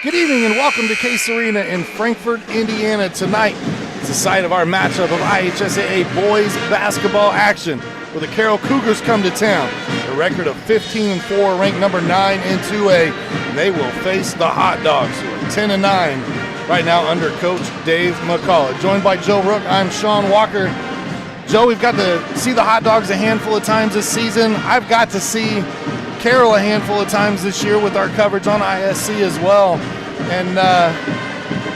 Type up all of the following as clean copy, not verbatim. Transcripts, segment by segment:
Good evening and welcome to Case Arena in Frankfort, Indiana. Tonight is the site of our matchup of IHSAA boys basketball action, where the Carroll Cougars come to town. A record of 15-4, ranked number 9 in 2A, and they will face the Hot Dogs, who are 10-9 right now under Coach Dave McCullough. Joined by Joe Rook, I'm Sean Walker. Joe, we've got to see the Hot Dogs a handful of times this season. I've got to see Carroll a handful of times this year with our coverage on ISC as well. And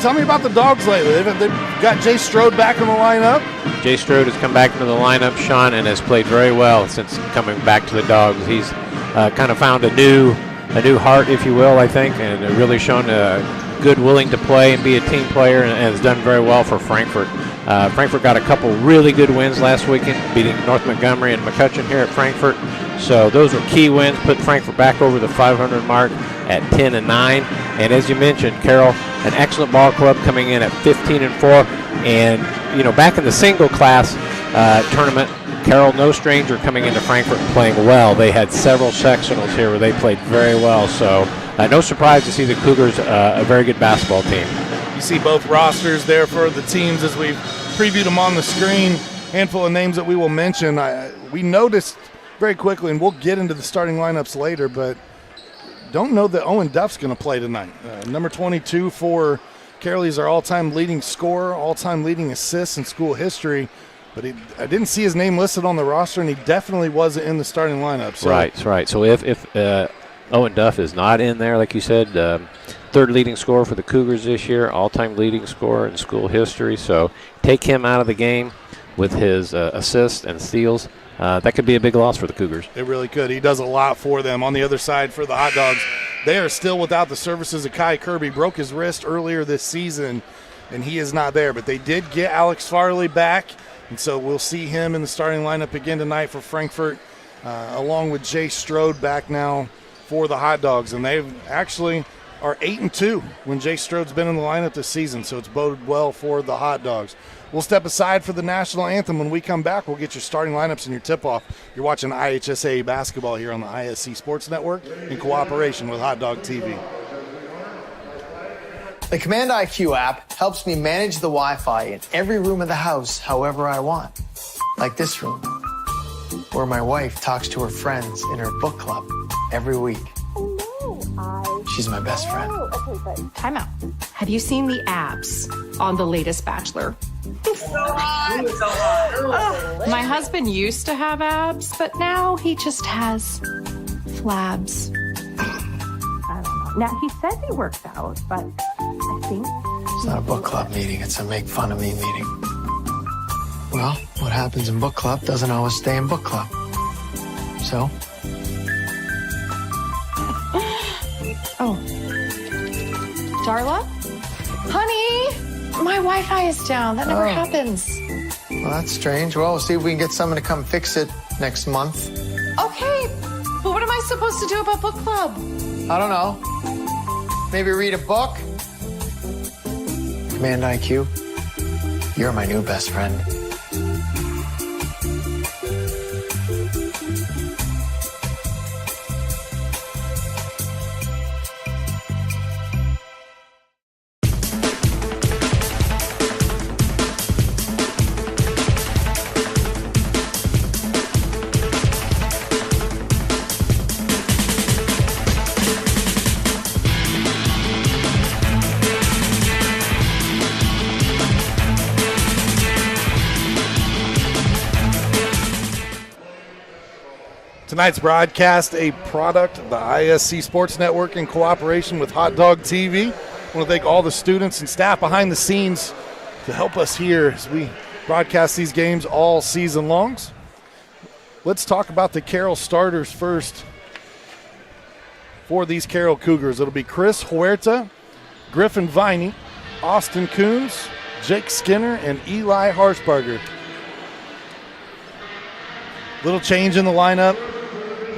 tell me about the Dogs lately. They've got Jay Strode back in the lineup. Jay Strode has come back into the lineup, Sean, and has played very well since coming back to the Dogs. He's kind of found a new heart, if you will, I think, and really shown good willing to play and be a team player, and has done very well for Frankfort. Frankfort got a couple really good wins last weekend, beating North Montgomery and McCutcheon here at Frankfort. So those were key wins, put Frankfort back over the 500 mark at 10-9. And as you mentioned, Carroll, an excellent ball club coming in at 15-4. And, you know, back in the single class tournament, Carroll, no stranger, coming into Frankfort and playing well. They had several sectionals here where they played very well. So no surprise to see the Cougars, a very good basketball team. You see both rosters there for the teams as we've previewed them on the screen. Handful of names that we will mention. We noticed very quickly, and we'll get into the starting lineups later, but don't know that Owen Duff's going to play tonight. Number 22 for Carroll. He's our all-time leading scorer, all-time leading assists in school history. But I didn't see his name listed on the roster, and he definitely wasn't in the starting lineup. So. Right. So if Owen Duff is not in there, like you said, third leading scorer for the Cougars this year, all-time leading scorer in school history. So take him out of the game with his assists and steals. That could be a big loss for the Cougars. It really could. He does a lot for them. On the other side, for the Hot Dogs, they are still without the services of Kai Kirby. Broke his wrist earlier this season, and he is not there. But they did get Alex Farley back, and so we'll see him in the starting lineup again tonight for Frankfort, along with Jay Strode back now for the Hot Dogs. And they actually are 8-2 when Jay Strode's been in the lineup this season, so it's boded well for the Hot Dogs. We'll step aside for the national anthem. When we come back, we'll get your starting lineups and your tip-off. You're watching IHSA basketball here on the ISC Sports Network in cooperation with Hot Dog TV. The Command IQ app helps me manage the Wi-Fi in every room of the house however I want. Like this room, where my wife talks to her friends in her book club every week. She's my best friend. Okay, but time out. Have you seen the abs on the latest Bachelor? My husband used to have abs, but now he just has flabs. I don't know. Now, he says he works out, but I think... It's not a book club meeting, it's a make fun of me meeting. Well, what happens in book club doesn't always stay in book club. So... Oh. Darla? Honey! My Wi-Fi is down. That never happens. Well, that's strange. Well, we'll see if we can get someone to come fix it next month. Okay, but what am I supposed to do about book club? I don't know. Maybe read a book? Command IQ, you're my new best friend. Tonight's broadcast, a product of the ISC Sports Network in cooperation with Hot Dog TV. I want to thank all the students and staff behind the scenes to help us here as we broadcast these games all season long. Let's talk about the Carroll starters first. For these Carroll Cougars, it'll be Chris Huerta, Griffin Viney, Austin Coons, Jake Skinner, and Eli Harshbarger. Little change in the lineup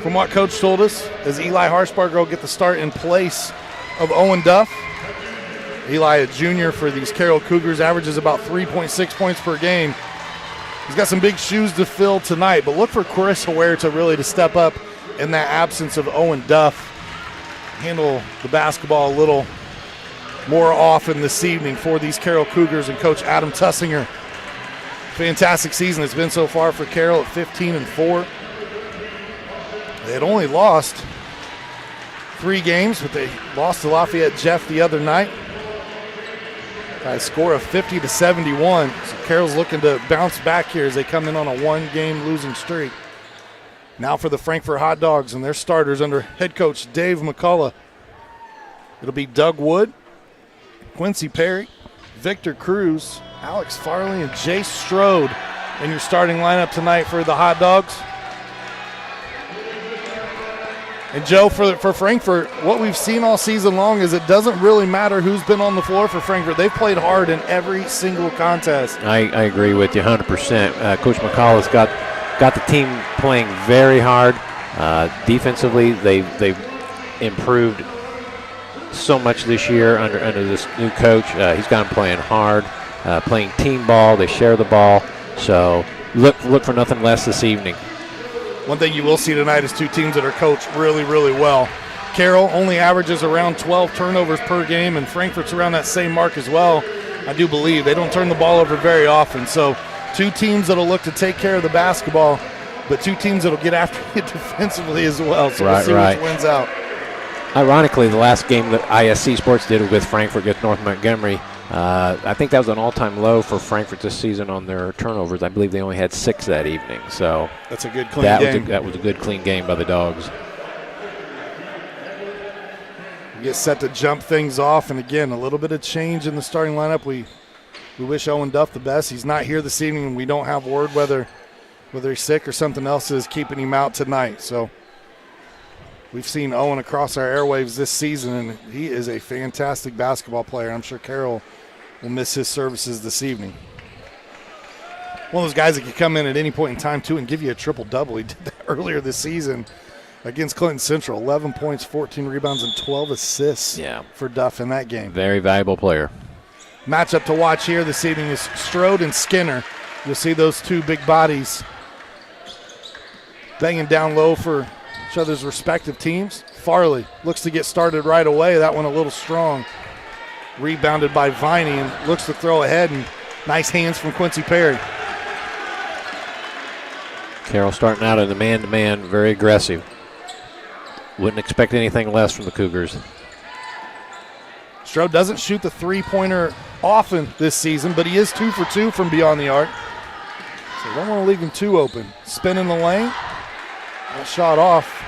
from what Coach told us, as Eli Harshbarger will get the start in place of Owen Duff. Eli, a junior for these Carroll Cougars, averages about 3.6 points per game. He's got some big shoes to fill tonight, but look for Chris Huerta really to step up in that absence of Owen Duff. Handle the basketball a little more often this evening for these Carroll Cougars and Coach Adam Tussinger. Fantastic season it's been so far for Carroll at 15-4. They had only lost 3 games, but they lost to Lafayette Jeff the other night by a score of 50-71. So Carroll's looking to bounce back here as they come in on a 1-game losing streak. Now for the Frankfort Hot Dogs and their starters under head coach Dave McCullough. It'll be Doug Wood, Quincy Perry, Victor Cruz, Alex Farley, and Jay Strode in your starting lineup tonight for the Hot Dogs. And Joe, for Frankfort, what we've seen all season long is it doesn't really matter who's been on the floor for Frankfort. They've played hard in every single contest. I agree with you 100%. Coach McCullough's got the team playing very hard. Defensively, they've improved so much this year under this new coach. He's got them playing hard, playing team ball. They share the ball. So look for nothing less this evening. One thing you will see tonight is 2 teams that are coached really, really well. Carroll only averages around 12 turnovers per game, and Frankfort's around that same mark as well, I do believe. They don't turn the ball over very often. So 2 teams that'll look to take care of the basketball, but 2 teams that'll get after it defensively as well. So we'll see which wins out. Ironically, the last game that ISC Sports did with Frankfort against North Montgomery, I think that was an all-time low for Frankfort this season on their turnovers. I believe they only had 6 that evening. So that's a good clean game. That was a good clean game by the Dogs. We get set to jump things off, and again, a little bit of change in the starting lineup. We wish Owen Duff the best. He's not here this evening, and we don't have word whether he's sick or something else is keeping him out tonight. So we've seen Owen across our airwaves this season, and he is a fantastic basketball player. I'm sure Carroll will miss his services this evening. One of those guys that can come in at any point in time, too, and give you a triple-double. He did that earlier this season against Clinton Central. 11 points, 14 rebounds, and 12 assists for Duff in that game. Very valuable player. Matchup to watch here this evening is Strode and Skinner. You'll see those 2 big bodies banging down low for each other's respective teams. Farley looks to get started right away. That one a little strong. Rebounded by Viney and looks to throw ahead, and nice hands from Quincy Perry. Carroll starting out in the man-to-man, very aggressive. Wouldn't expect anything less from the Cougars. Strode doesn't shoot the 3-pointer often this season, but he is 2 for 2 from beyond the arc. So don't want to leave him too open. Spin in the lane. That shot off.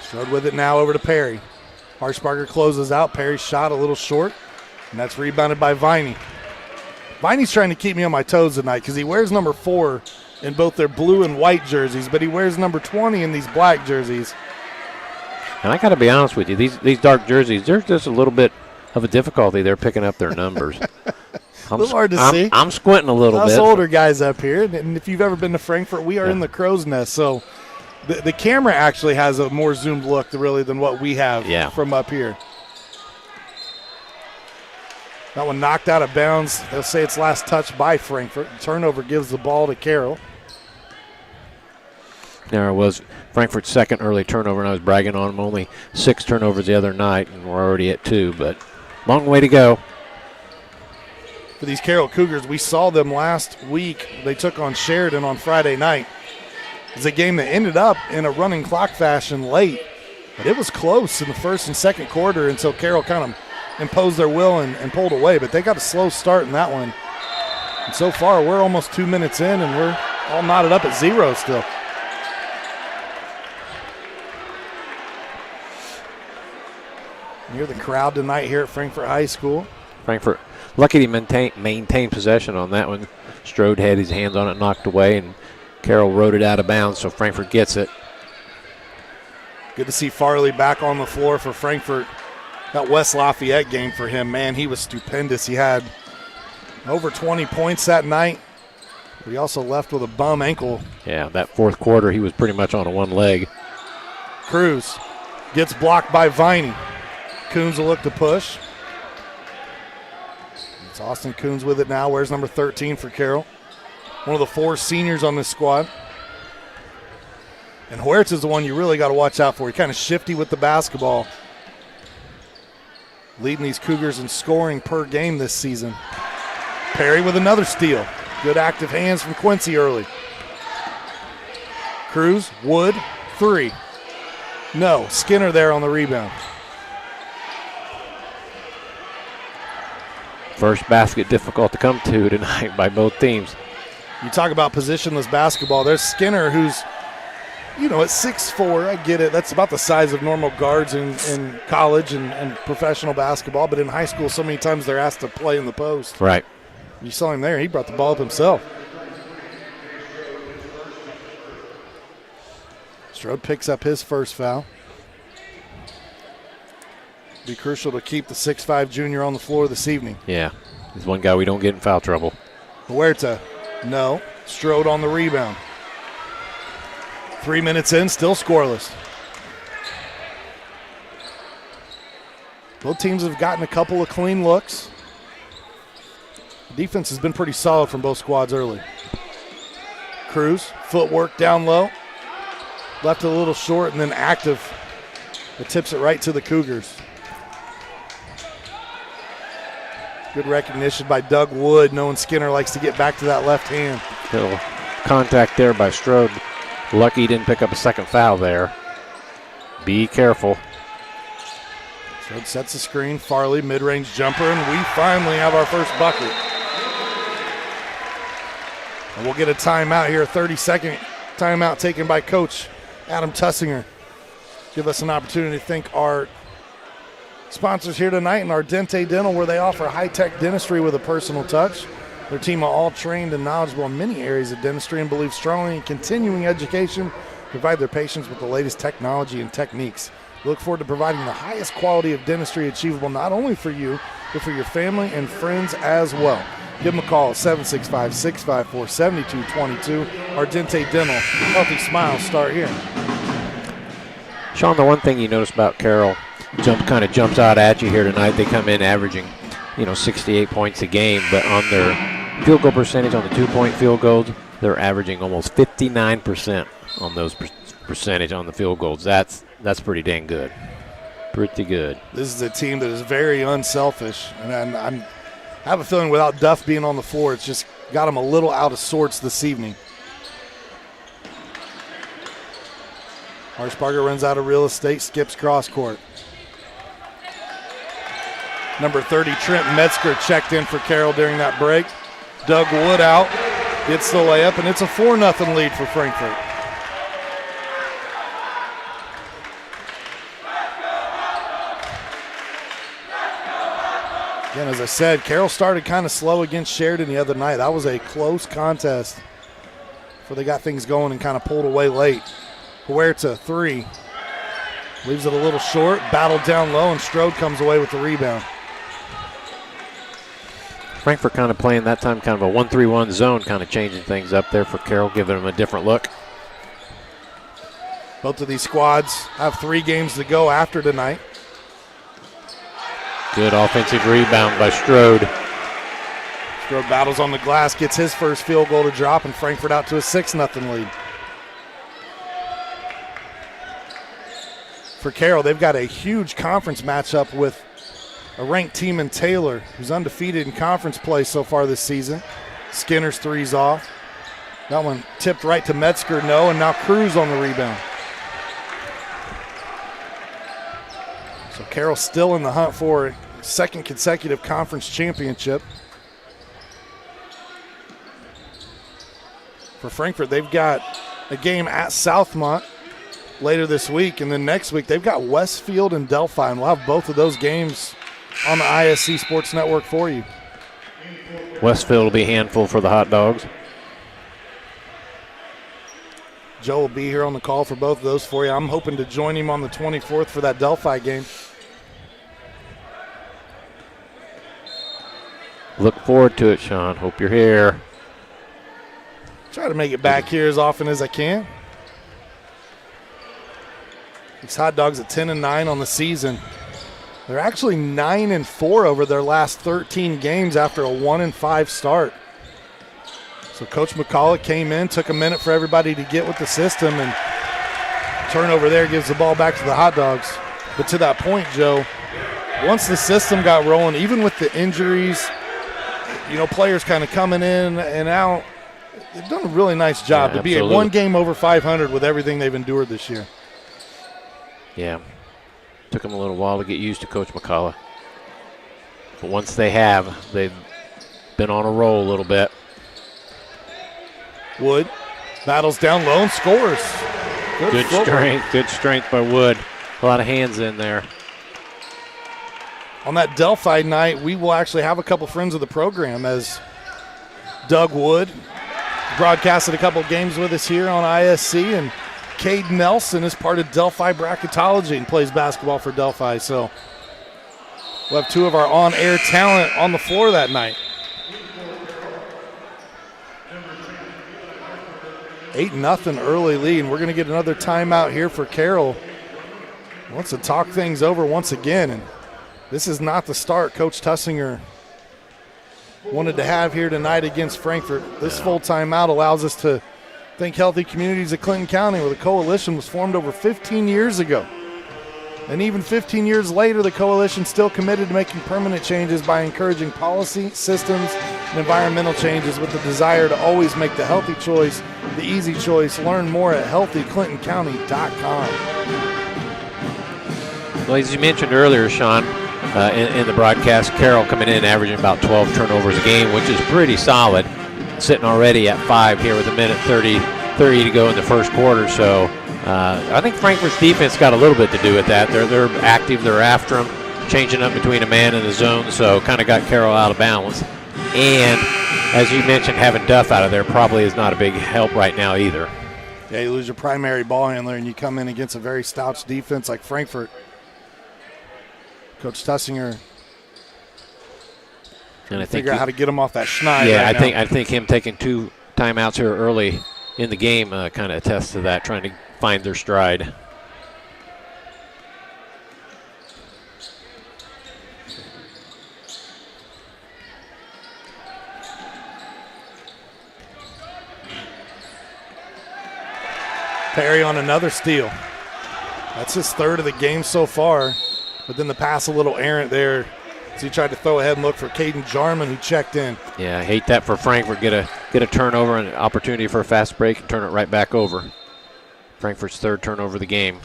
Strode with it now over to Perry. Harshbarger closes out. Perry's shot a little short, and that's rebounded by Viney. Viney's trying to keep me on my toes tonight because he wears number 4 in both their blue and white jerseys, but he wears number 20 in these black jerseys. And I got to be honest with you, these dark jerseys, there's just a little bit of a difficulty there picking up their numbers. A little hard to see. I'm squinting a little bit. Us older guys up here, and if you've ever been to Frankfort, we are in the crow's nest, so the camera actually has a more zoomed look really than what we have from up here. That one knocked out of bounds. They'll say it's last touch by Frankfort. Turnover gives the ball to Carroll. There was Frankfort's second early turnover, and I was bragging on them. Only 6 turnovers the other night, and we're already at 2, but long way to go. For these Carroll Cougars, we saw them last week. They took on Sheridan on Friday night. It was a game that ended up in a running clock fashion late, but it was close in the first and second quarter until Carroll kind of imposed their will and pulled away, but they got a slow start in that one. And so far, we're almost 2 minutes in, and we're all knotted up at 0 still. Near the crowd tonight here at Frankfort High School. Frankfort lucky to maintain possession on that one. Strode had his hands on it, knocked away, and Carroll rode it out of bounds, so Frankfort gets it. Good to see Farley back on the floor for Frankfort. That West Lafayette game for him, man, he was stupendous. He had over 20 points that night, but he also left with a bum ankle. Yeah, that fourth quarter, he was pretty much on a one leg. Cruz gets blocked by Viney. Coons will look to push. It's Austin Coons with it now. Wears number 13 for Carroll. One of the 4 seniors on this squad. And Huerta's the one you really got to watch out for. He's kind of shifty with the basketball. Leading these Cougars in scoring per game this season. Perry with another steal. Good active hands from Quincy early. Cruz, Wood, 3. No, Skinner there on the rebound. First basket difficult to come to tonight by both teams. You talk about positionless basketball. There's Skinner, who's, at 6'4", I get it. That's about the size of normal guards in college and professional basketball. But in high school, so many times they're asked to play in the post. Right. You saw him there. He brought the ball up himself. Strode picks up his first foul. Be crucial to keep the 6'5" junior on the floor this evening. Yeah, he's one guy we don't get in foul trouble. Huerta, no. Strode on the rebound. 3 minutes in, still scoreless. Both teams have gotten a couple of clean looks. Defense has been pretty solid from both squads early. Cruz, footwork down low. Left it a little short and then active. It tips it right to the Cougars. Good recognition by Doug Wood, knowing Skinner likes to get back to that left hand. Little contact there by Strode. Lucky he didn't pick up a second foul there. Be careful. Strode sets the screen. Farley, mid-range jumper, and we finally have our first bucket. And we'll get a timeout here, a 30-second timeout taken by Coach Adam Tussinger. Give us an opportunity to thank our sponsors here tonight and Ardente Dental, where they offer high-tech dentistry with a personal touch. Their team are all trained and knowledgeable in many areas of dentistry and believe strongly in continuing education, provide their patients with the latest technology and techniques. We look forward to providing the highest quality of dentistry achievable not only for you, but for your family and friends as well. Give them a call at 765-654-7222. Ardente Dental, healthy smiles start here. Sean, the one thing you notice about Carroll kind of jumps out at you here tonight. They come in averaging, 68 points a game, but on their field goal percentage on the 2-point field goals, they're averaging almost 59% on those percentage on the field goals. That's pretty dang good. Pretty good. This is a team that is very unselfish, and I have a feeling without Duff being on the floor, it's just got them a little out of sorts this evening. Harshbarger runs out of real estate, skips cross court. Number 30, Trent Metzger, checked in for Carroll during that break. Doug Wood out, gets the layup, and it's a 4-0 lead for Frankfort. Again, as I said, Carroll started kind of slow against Sheridan the other night. That was a close contest before they got things going and kind of pulled away late. Huerta, 3. Leaves it a little short, battled down low, and Strode comes away with the rebound. Frankfort kind of playing that time kind of a 1-3-1 zone, kind of changing things up there for Carroll, giving them a different look. Both of these squads have 3 games to go after tonight. Good offensive rebound by Strode. Strode battles on the glass, gets his first field goal to drop, and Frankfort out to a 6-0 lead. For Carroll, they've got a huge conference matchup with a ranked team in Taylor, who's undefeated in conference play so far this season. Skinner's 3's off. That one tipped right to Metzger, no, and now Cruz on the rebound. So Carroll still in the hunt for a second consecutive conference championship. For Frankfort, they've got a game at Southmont later this week, and then next week they've got Westfield and Delphi, and we'll have both of those games on the ISC Sports Network for you. Westfield will be a handful for the Hot Dogs. Joe will be here on the call for both of those for you. I'm hoping to join him on the 24th for that Delphi game. Look forward to it, Sean. Hope you're here. Try to make it back here as often as I can. These Hot Dogs at 10-9 on the season. They're actually 9-4 over their last 13 games after a 1-5 start. So Coach McCullough came in, took a minute for everybody to get with the system, and turnover there gives the ball back to the Hot Dogs. But to that point, Joe, once the system got rolling, even with the injuries, players kind of coming in and out, they've done a really nice job to be one game over 500 with everything they've endured this year. Yeah. Took them a little while to get used to Coach McCullough. But once they've been on a roll a little bit. Wood battles down low and scores. Good strength by Wood. A lot of hands in there. On that Delphi night, we will actually have a couple friends of the program, as Doug Wood broadcasted a couple games with us here on ISC, and Cade Nelson is part of Delphi bracketology and plays basketball for Delphi. So we'll have two of our on-air talent on the floor that night. 8-0 early lead, and we're going to get another timeout here for Carroll. Wants to talk things over once again, and this is not the start Coach Tussinger wanted to have here tonight against Frankfort. This full timeout allows us to think healthy communities of Clinton County, where the coalition was formed over 15 years ago. And even 15 years later, the coalition still committed to making permanent changes by encouraging policy, systems, and environmental changes with the desire to always make the healthy choice the easy choice. Learn more at healthyclintoncounty.com. Well, as you mentioned earlier, Sean, in the broadcast, Carroll coming in averaging about 12 turnovers a game, which is pretty solid. Sitting already at 5 here with a minute 30 to go in the first quarter. So I think Frankfort's defense got a little bit to do with that. They're active, they're after them, changing up between a man and a zone, so kind of got Carroll out of balance. And as you mentioned, having Duff out of there probably is not a big help right now either. Yeah, you lose your primary ball handler and you come in against a very stout defense like Frankfort. Coach Tussinger and I think figure out how to get him off that schneid. Yeah, right I think him taking 2 timeouts here early in the game kind of attests to that, trying to find their stride. Perry on another steal. That's his third of the game so far. But then the pass a little errant there. So he tried to throw ahead and look for Caden Jarman, who checked in. Yeah, I hate that for Frankfort. Get a turnover and an opportunity for a fast break and turn it right back over. Frankfort's third turnover of the game.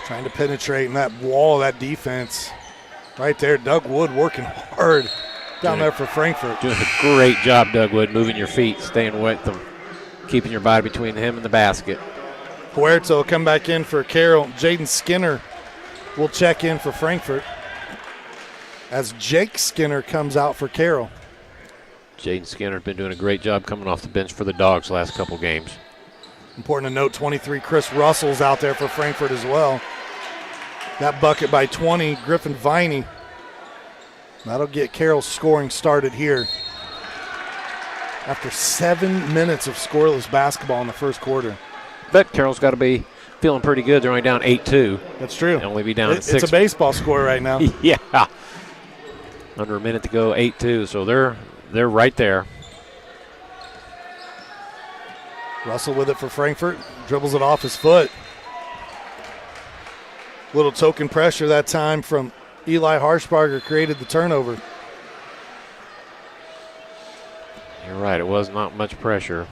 Trying to penetrate in that wall of that defense. Right there, Doug Wood working hard down there for Frankfort. Doing a great job, Doug Wood, moving your feet, staying with them, keeping your body between him and the basket. Huerta will come back in for Carroll. Jaden Skinner will check in for Frankfort as Jake Skinner comes out for Carroll. Jaden Skinner has been doing a great job coming off the bench for the Dogs last couple games. Important to note, 23, Chris Russell's out there for Frankfort as well. That bucket by 20, Griffin Viney. That'll get Carroll's scoring started here after 7 minutes of scoreless basketball in the first quarter. But Carroll's got to be feeling pretty good. They're only down 8-2. That's true. They'll only be down 6. It's a baseball score right now. Yeah. Under a minute to go, 8-2. So they're right there. Russell with it for Frankfort. Dribbles it off his foot. Little token pressure that time from Eli Harshbarger created the turnover. You're right. It was not much pressure.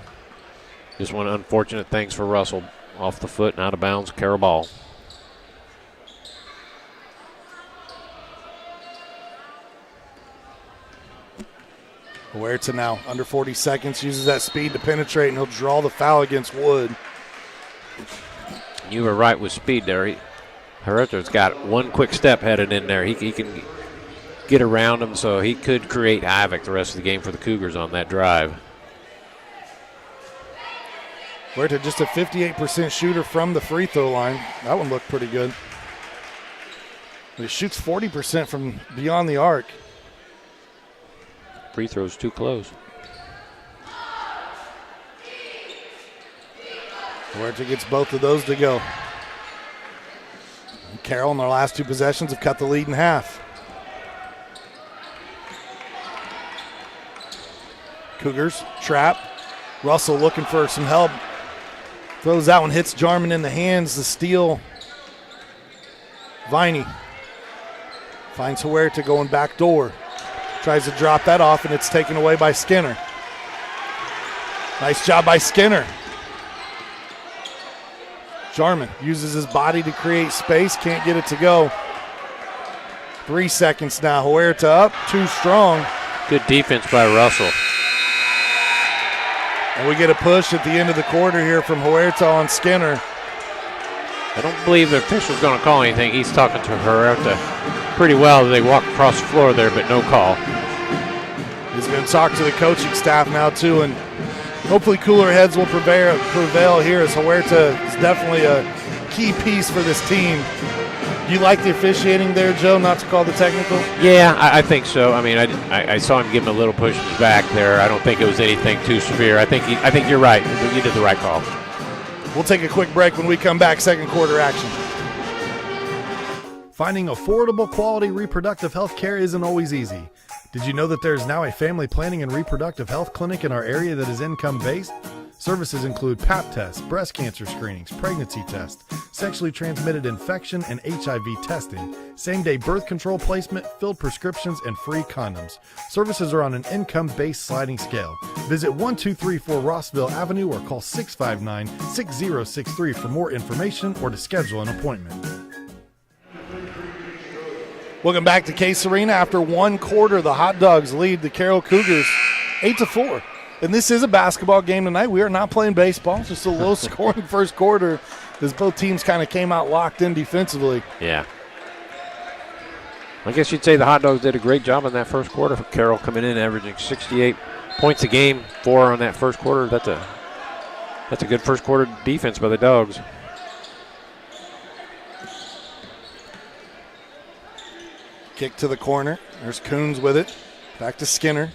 Just one unfortunate things for Russell. Off the foot and out of bounds, Carroll ball. Huerta now, under 40 seconds, uses that speed to penetrate, and he'll draw the foul against Wood. You were right with speed there. Huerta's got one quick step headed in there. He can get around him, so he could create havoc the rest of the game for the Cougars on that drive. Huerta just a 58% shooter from the free throw line. That one looked pretty good. But he shoots 40% from beyond the arc. free throws too close. Huerta gets both of those to go. And Carroll in their last 2 possessions have cut the lead in half. Cougars trap. Russell looking for some help. Throws that one, hits Jarman in the hands. The steal. Viney finds Huerta going back door. Tries to drop that off, and it's taken away by Skinner. Nice job by Skinner. Jarman uses his body to create space, can't get it to go. 3 seconds now. Huerta up, too strong. Good defense by Russell. And we get a push at the end of the quarter here from Huerta on Skinner. I don't believe the official's going to call anything. He's talking to Huerta pretty well. They walk across the floor there, but no call. He's going to talk to the coaching staff now, too, and hopefully cooler heads will prevail here, as Huerta is definitely a key piece for this team. Do you like the officiating there, Joe, not to call the technical? Yeah, I think so. I mean, I saw him give him a little push in the back there. I don't think it was anything too severe. I think you're right. You did the right call. We'll take a quick break. When we come back, second quarter action. Finding affordable, quality reproductive health care isn't always easy. Did you know that there is now a family planning and reproductive health clinic in our area that is income-based? Services include Pap tests, breast cancer screenings, pregnancy tests, sexually transmitted infection and HIV testing, same-day birth control placement, filled prescriptions, and free condoms. Services are on an income-based sliding scale. Visit 1234 Rossville Avenue or call 659-6063 for more information or to schedule an appointment. Welcome back to Case Arena. After 1 quarter, the Hot Dogs lead the Carroll Cougars 8-4. And this is a basketball game tonight. We are not playing baseball. It's just a low-scoring first quarter as both teams kind of came out locked in defensively. Yeah. I guess you'd say the Hot Dogs did a great job in that first quarter. For Carroll coming in, averaging 68 points a game, 4 on that first quarter. That's a good first quarter defense by the Dogs. Kick to the corner. There's Coons with it. Back to Skinner.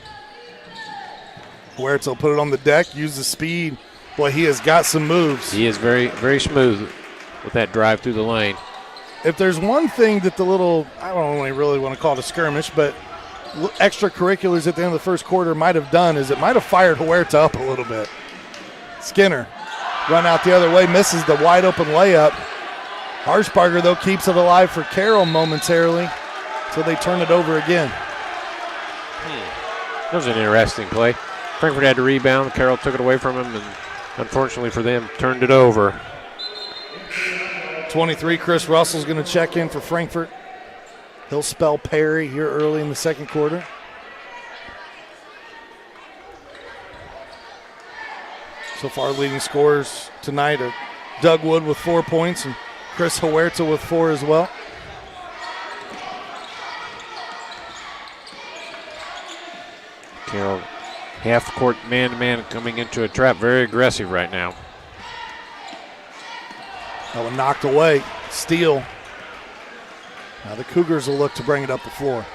Huerta will put it on the deck, use the speed. Boy, he has got some moves. He is very, very smooth with that drive through the lane. If there's one thing that the little, I don't really want to call it a skirmish, but extracurriculars at the end of the first quarter might have done is it might have fired Huerta up a little bit. Skinner run out the other way, misses the wide open layup. Harshbarger, though, keeps it alive for Carroll momentarily, so they turn it over again. That was an interesting play. Frankfort had to rebound. Carroll took it away from him, and unfortunately for them, turned it over. 23, Chris Russell's going to check in for Frankfort. He'll spell Perry here early in the second quarter. So far, leading scorers tonight are Doug Wood with 4 points and Chris Huerta with 4 as well. Carroll half court man-to-man coming into a trap. Very aggressive right now. That one knocked away. Steal. Now the Cougars will look to bring it up the floor.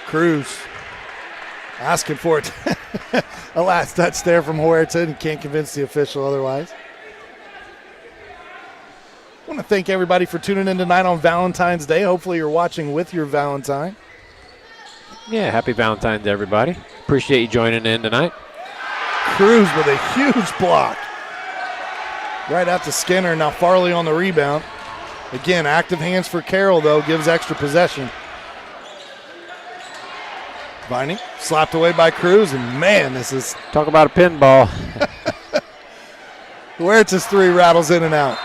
Cruz asking for it. A last touch there from Huerta, and can't convince the official otherwise. I want to thank everybody for tuning in tonight on Valentine's Day. Hopefully you're watching with your Valentine. Yeah, happy Valentine's to everybody. Appreciate you joining in tonight. Cruz with a huge block. Right out to Skinner. Now Farley on the rebound. Again, active hands for Carroll, though, gives extra possession. Viney slapped away by Cruz, and man, this is... Talk about a pinball. Huerta's 3 rattles in and out.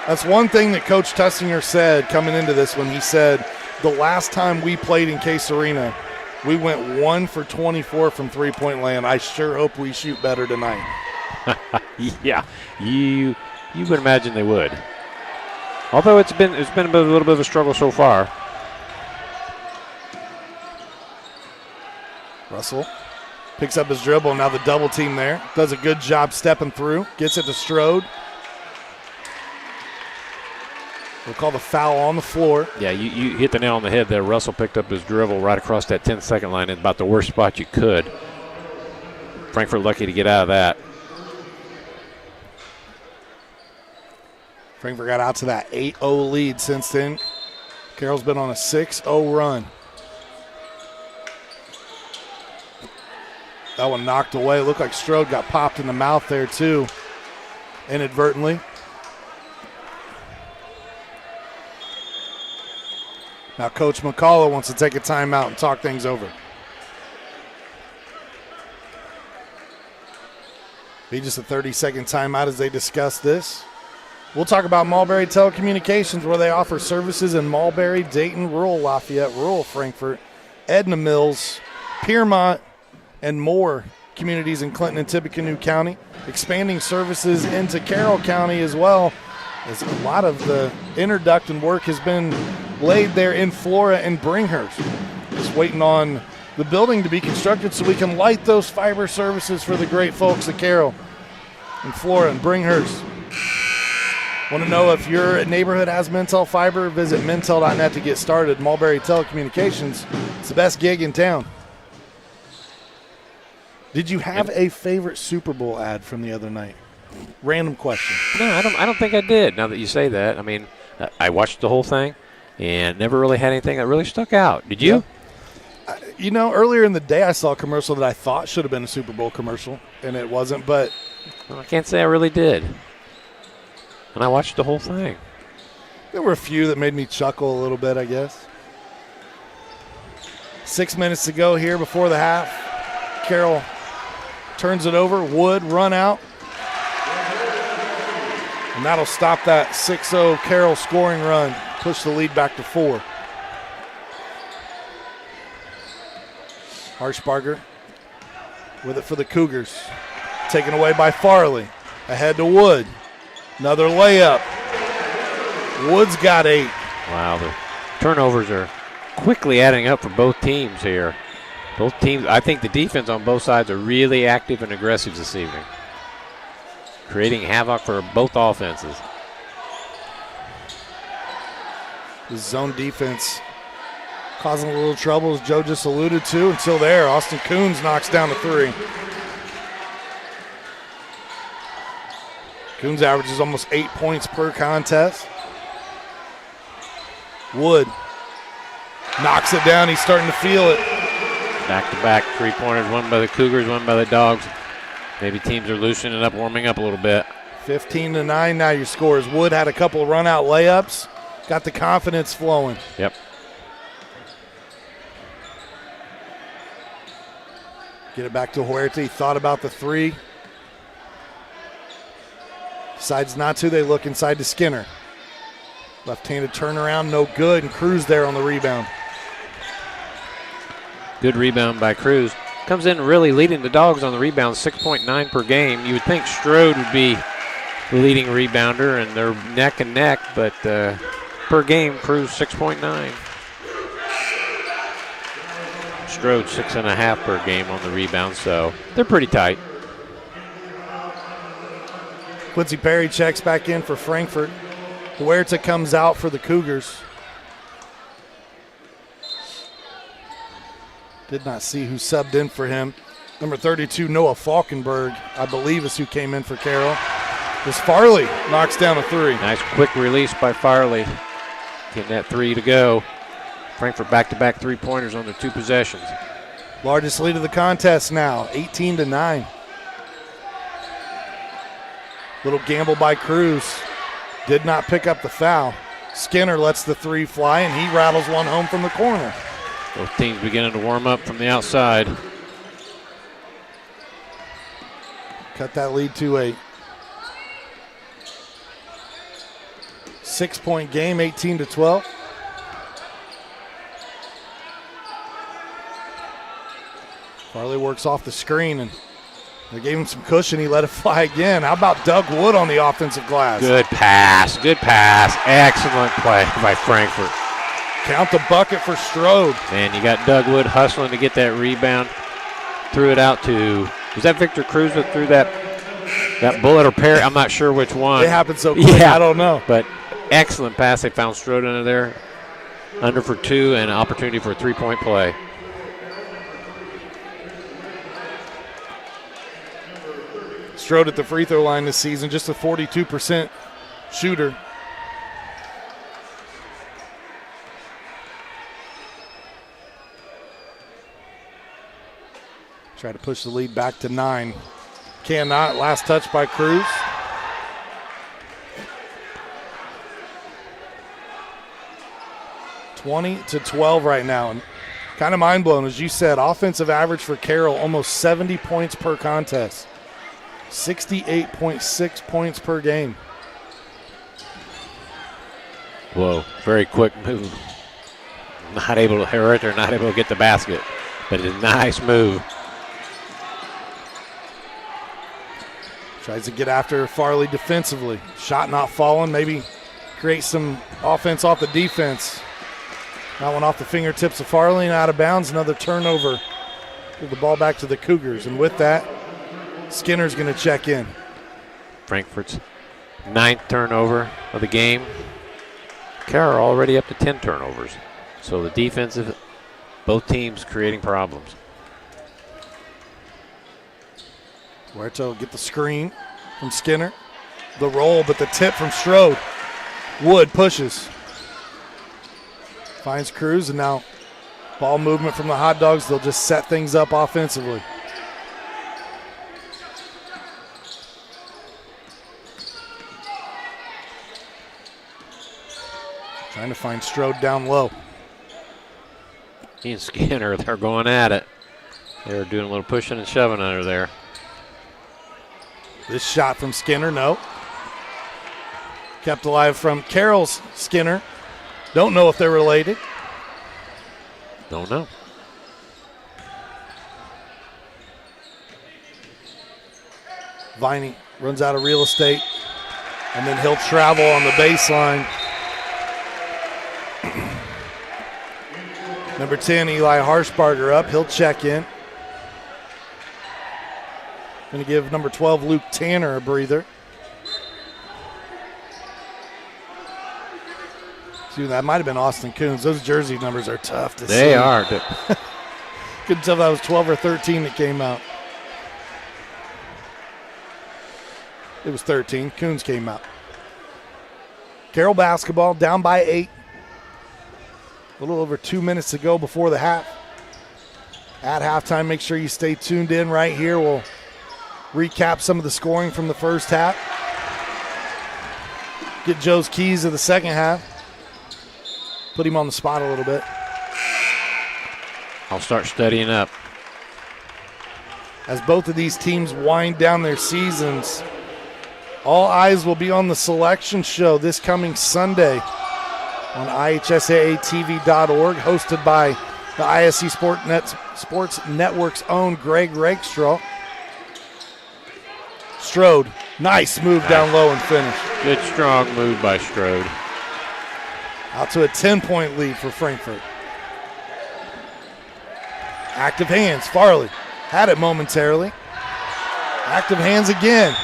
That's one thing that Coach Tussinger said coming into this one. He said, the last time we played in Case Arena, we went 1 for 24 from three-point land. I sure hope we shoot better tonight. Yeah, you would imagine they would. Although it's been a little bit of a struggle so far. Russell picks up his dribble. Now the double team there. Does a good job stepping through. Gets it to Strode. We'll call the foul on the floor. Yeah, you hit the nail on the head there. Russell picked up his dribble right across that 10-second line in about the worst spot you could. Frankfort lucky to get out of that. Frankfort got out to that 8-0 lead since then. Carroll's been on a 6-0 run. That one knocked away. Looked like Strode got popped in the mouth there too, inadvertently. Now Coach McCullough wants to take a timeout and talk things over. Be just a 30-second timeout as they discuss this. We'll talk about Mulberry Telecommunications, where they offer services in Mulberry, Dayton, rural Lafayette, rural Frankfort, Edna Mills, Piermont, and more communities in Clinton and Tippecanoe County. Expanding services into Carroll County as well, as a lot of the interduct work has been laid there in Flora and Bringhurst. Just waiting on the building to be constructed so we can light those fiber services for the great folks at Carroll and Flora and Bringhurst. Want to know if your neighborhood has Mintel fiber? Visit mintel.net to get started. Mulberry Telecommunications, it's the best gig in town. Did you have a favorite Super Bowl ad from the other night? Random question. No, I don't think I did, now that you say that. I mean, I watched the whole thing and never really had anything that really stuck out. Did you? Yeah. Earlier in the day I saw a commercial that I thought should have been a Super Bowl commercial, and it wasn't, but Well, I can't say I really did. And I watched the whole thing. there were a few that made me chuckle a little bit, I guess. 6 minutes to go here before the half. Carroll turns it over. Wood run out. And that'll stop that 6-0 Carroll scoring run. Push the lead back to 4. Harshbarger with it for the Cougars. Taken away by Farley. Ahead to Wood. Another layup. Wood's got 8. Wow, the turnovers are quickly adding up for both teams here. Both teams, I think the defense on both sides are really active and aggressive this evening, creating havoc for both offenses. The zone defense causing a little trouble, as Joe just alluded to. Until there, Austin Coons knocks down the 3. Coons averages almost 8 points per contest. Wood knocks it down. He's starting to feel it. Back-to-back three-pointers, one by the Cougars, one by the Dogs. Maybe teams are loosening up, warming up a little bit. 15-9 now your scores. Wood had a couple of run-out layups. Got the confidence flowing. Yep. Get it back to Huerta. He thought about the 3. Decides not to. They look inside to Skinner. Left-handed turnaround, no good, and Cruz there on the rebound. Good rebound by Cruz. Comes in really leading the Dogs on the rebound, 6.9 per game. You would think Strode would be the leading rebounder, and they're neck and neck, but per game, Cruz 6.9. Strode 6.5 per game on the rebound, so they're pretty tight. Quincy Perry checks back in for Frankfort. Huerta comes out for the Cougars. Did not see who subbed in for him. Number 32, Noah Falkenberg, I believe is who came in for Carroll. As Farley knocks down a 3. Nice quick release by Farley. Getting that 3 to go. Frankfort back-to-back three-pointers on their 2 possessions. Largest lead of the contest now, 18-9. Little gamble by Cruz. Did not pick up the foul. Skinner lets the 3 fly, and he rattles one home from the corner. Both teams beginning to warm up from the outside. Cut that lead to a 6-point game, 18-12. Farley works off the screen, and they gave him some cushion. He let it fly again. How about Doug Wood on the offensive glass? Good pass. Excellent play by Frankfort. Count the bucket for Strode. And you got Doug Wood hustling to get that rebound. Threw it out to, was that Victor Cruz that threw that bullet or Perry? I'm not sure which one. It happened so quick, yeah, I don't know. But excellent pass. They found Strode under there. Under for 2 and an opportunity for a 3-point play. Strode at the free throw line this season, just a 42% shooter. Try to push the lead back to 9. Cannot. Last touch by Cruz. (20-12) right now. And kind of mind blown, as you said, offensive average for Carroll almost 70 points per contest. 68.6 points per game. Whoa, very quick move. Not able to hurt or not able to get the basket, but it's a nice move. Tries to get after Farley defensively. Shot not falling. Maybe create some offense off the defense. That one off the fingertips of Farley and out of bounds. Another turnover. Give the ball back to the Cougars. And with that, Skinner's going to check in. Frankfort's 9th turnover of the game. Carroll already up to 10 turnovers. So the defensive, both teams creating problems. Huerto get the screen from Skinner. The roll, but the tip from Strode. Wood pushes. Finds Cruz, and now ball movement from the Hot Dogs. They'll just set things up offensively. Trying to find Strode down low. He and Skinner, they're going at it. They're doing a little pushing and shoving under there. This shot from Skinner, no. Kept alive from Carroll's Skinner. Don't know if they're related. Don't know. Viney runs out of real estate, and then he'll travel on the baseline. Number 10, Eli Harshbarger up. He'll check in. Going to give number 12, Luke Tanner, a breather. See, that might have been Austin Coons. Those jersey numbers are tough to see. They are. Couldn't tell if that was 12 or 13 that came out. It was 13. Coons came out. Carroll basketball down by 8. A little over 2 minutes to go before the half. At halftime, make sure you stay tuned in right here. We'll recap some of the scoring from the first half. Get Joe's keys of the second half. Put him on the spot a little bit. I'll start studying up. As both of these teams wind down their seasons, all eyes will be on the selection show this coming Sunday on IHSAATV.org, hosted by the ISC Sports Network's own Greg Rakestraw. Strode, nice move down low and finish. Good strong move by Strode. Out to a 10-point lead for Frankfort. Active hands, Farley had it momentarily. Active hands again.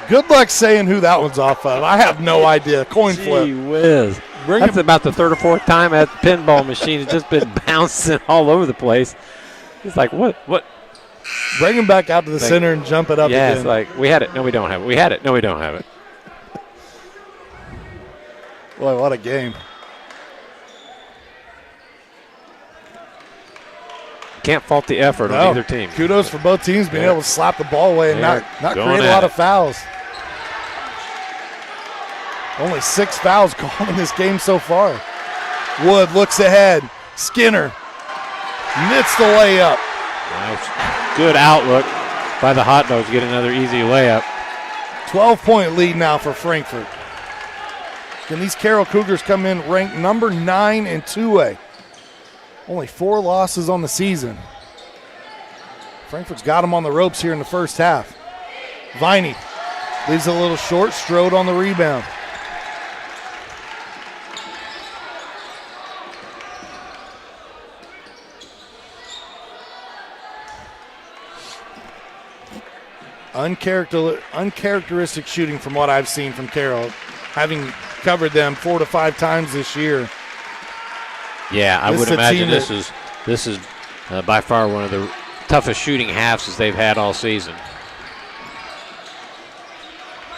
Good luck saying who that one's off of. I have no idea. Coin flip. Gee whiz. That's about the third or fourth time that pinball machine has just been bouncing all over the place. It's like, what? Bring him back out to the center and jump it up again. Yeah, it's like, we had it. No, we don't have it. We had it. No, we don't have it. Boy, what a game. Can't fault the effort on either team. Kudos for both teams being able to slap the ball away and not create a lot of fouls. Only 6 fouls called in this game so far. Wood looks ahead. Skinner knits the layup. Nice. Good outlook by the Hot Dogs. Get another easy layup. 12-point lead now for Frankfort. Can these Carroll Cougars come in ranked number 9 in 2A? Only 4 losses on the season. Frankfort's got them on the ropes here in the first half. Viney leaves a little short. Strode on the rebound. Uncharacteristic shooting from what I've seen from Carroll. having covered them 4 to 5 times this year. Yeah, I would imagine this is by far one of the toughest shooting halves as they've had all season.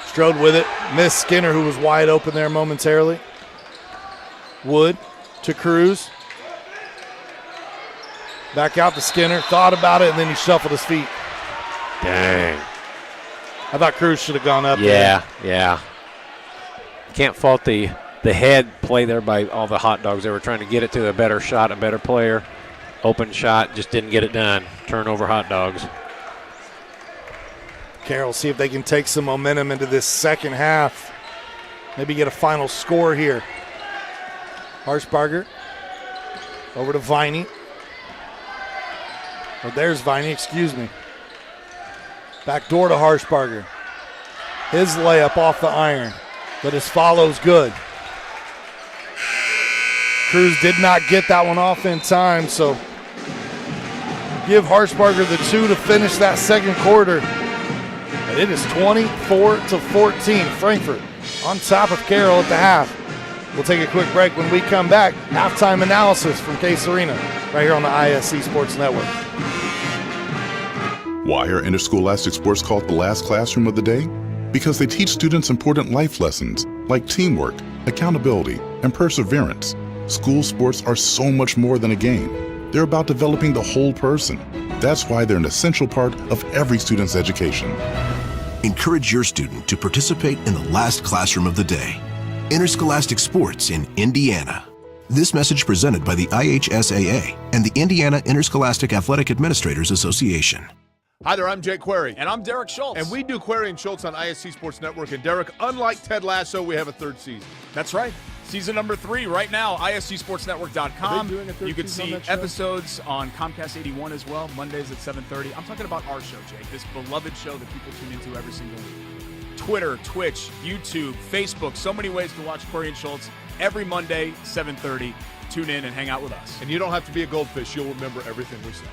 Strode with it, missed Skinner, who was wide open there momentarily. Wood to Cruz. Back out to Skinner, thought about it, and then he shuffled his feet. Dang. I thought Cruz should have gone up there. Yeah. Can't fault the head play there by all the hot dogs. They were trying to get it to a better shot, a better player. Open shot, just didn't get it done. Turnover hot dogs. Carroll, see if they can take some momentum into this second half. Maybe get a final score here. Harshbarger over to Viney. Oh, there's Viney, excuse me. Back door to Harshbarger. His layup off the iron, but his follow's good. Cruz did not get that one off in time, so give Harshbarger the 2 to finish that second quarter. And it is 24-14. Frankfort on top of Carroll at the half. We'll take a quick break. When we come back, halftime analysis from Case Arena right here on the ISC Sports Network. Why are interscholastic sports called the last classroom of the day? Because they teach students important life lessons like teamwork, accountability, and perseverance. School sports are so much more than a game. They're about developing the whole person. That's why they're an essential part of every student's education. Encourage your student to participate in the last classroom of the day. Interscholastic sports in Indiana. This message presented by the IHSAA and the Indiana Interscholastic Athletic Administrators Association. Hi there, I'm Jake Query. And I'm Derek Schultz. And we do Query and Schultz on ISC Sports Network. And Derek, unlike Ted Lasso, we have a third season. That's right. Season number 3 right now, ISCSportsNetwork.com. Are they doing a third You can season see on that show? Episodes on Comcast 81 as well, Mondays at 7:30. I'm talking about our show, Jake, this beloved show that people tune into every single week. Twitter, Twitch, YouTube, Facebook, so many ways to watch Query and Schultz every Monday, 7:30. Tune in and hang out with us. And you don't have to be a goldfish. You'll remember everything we say.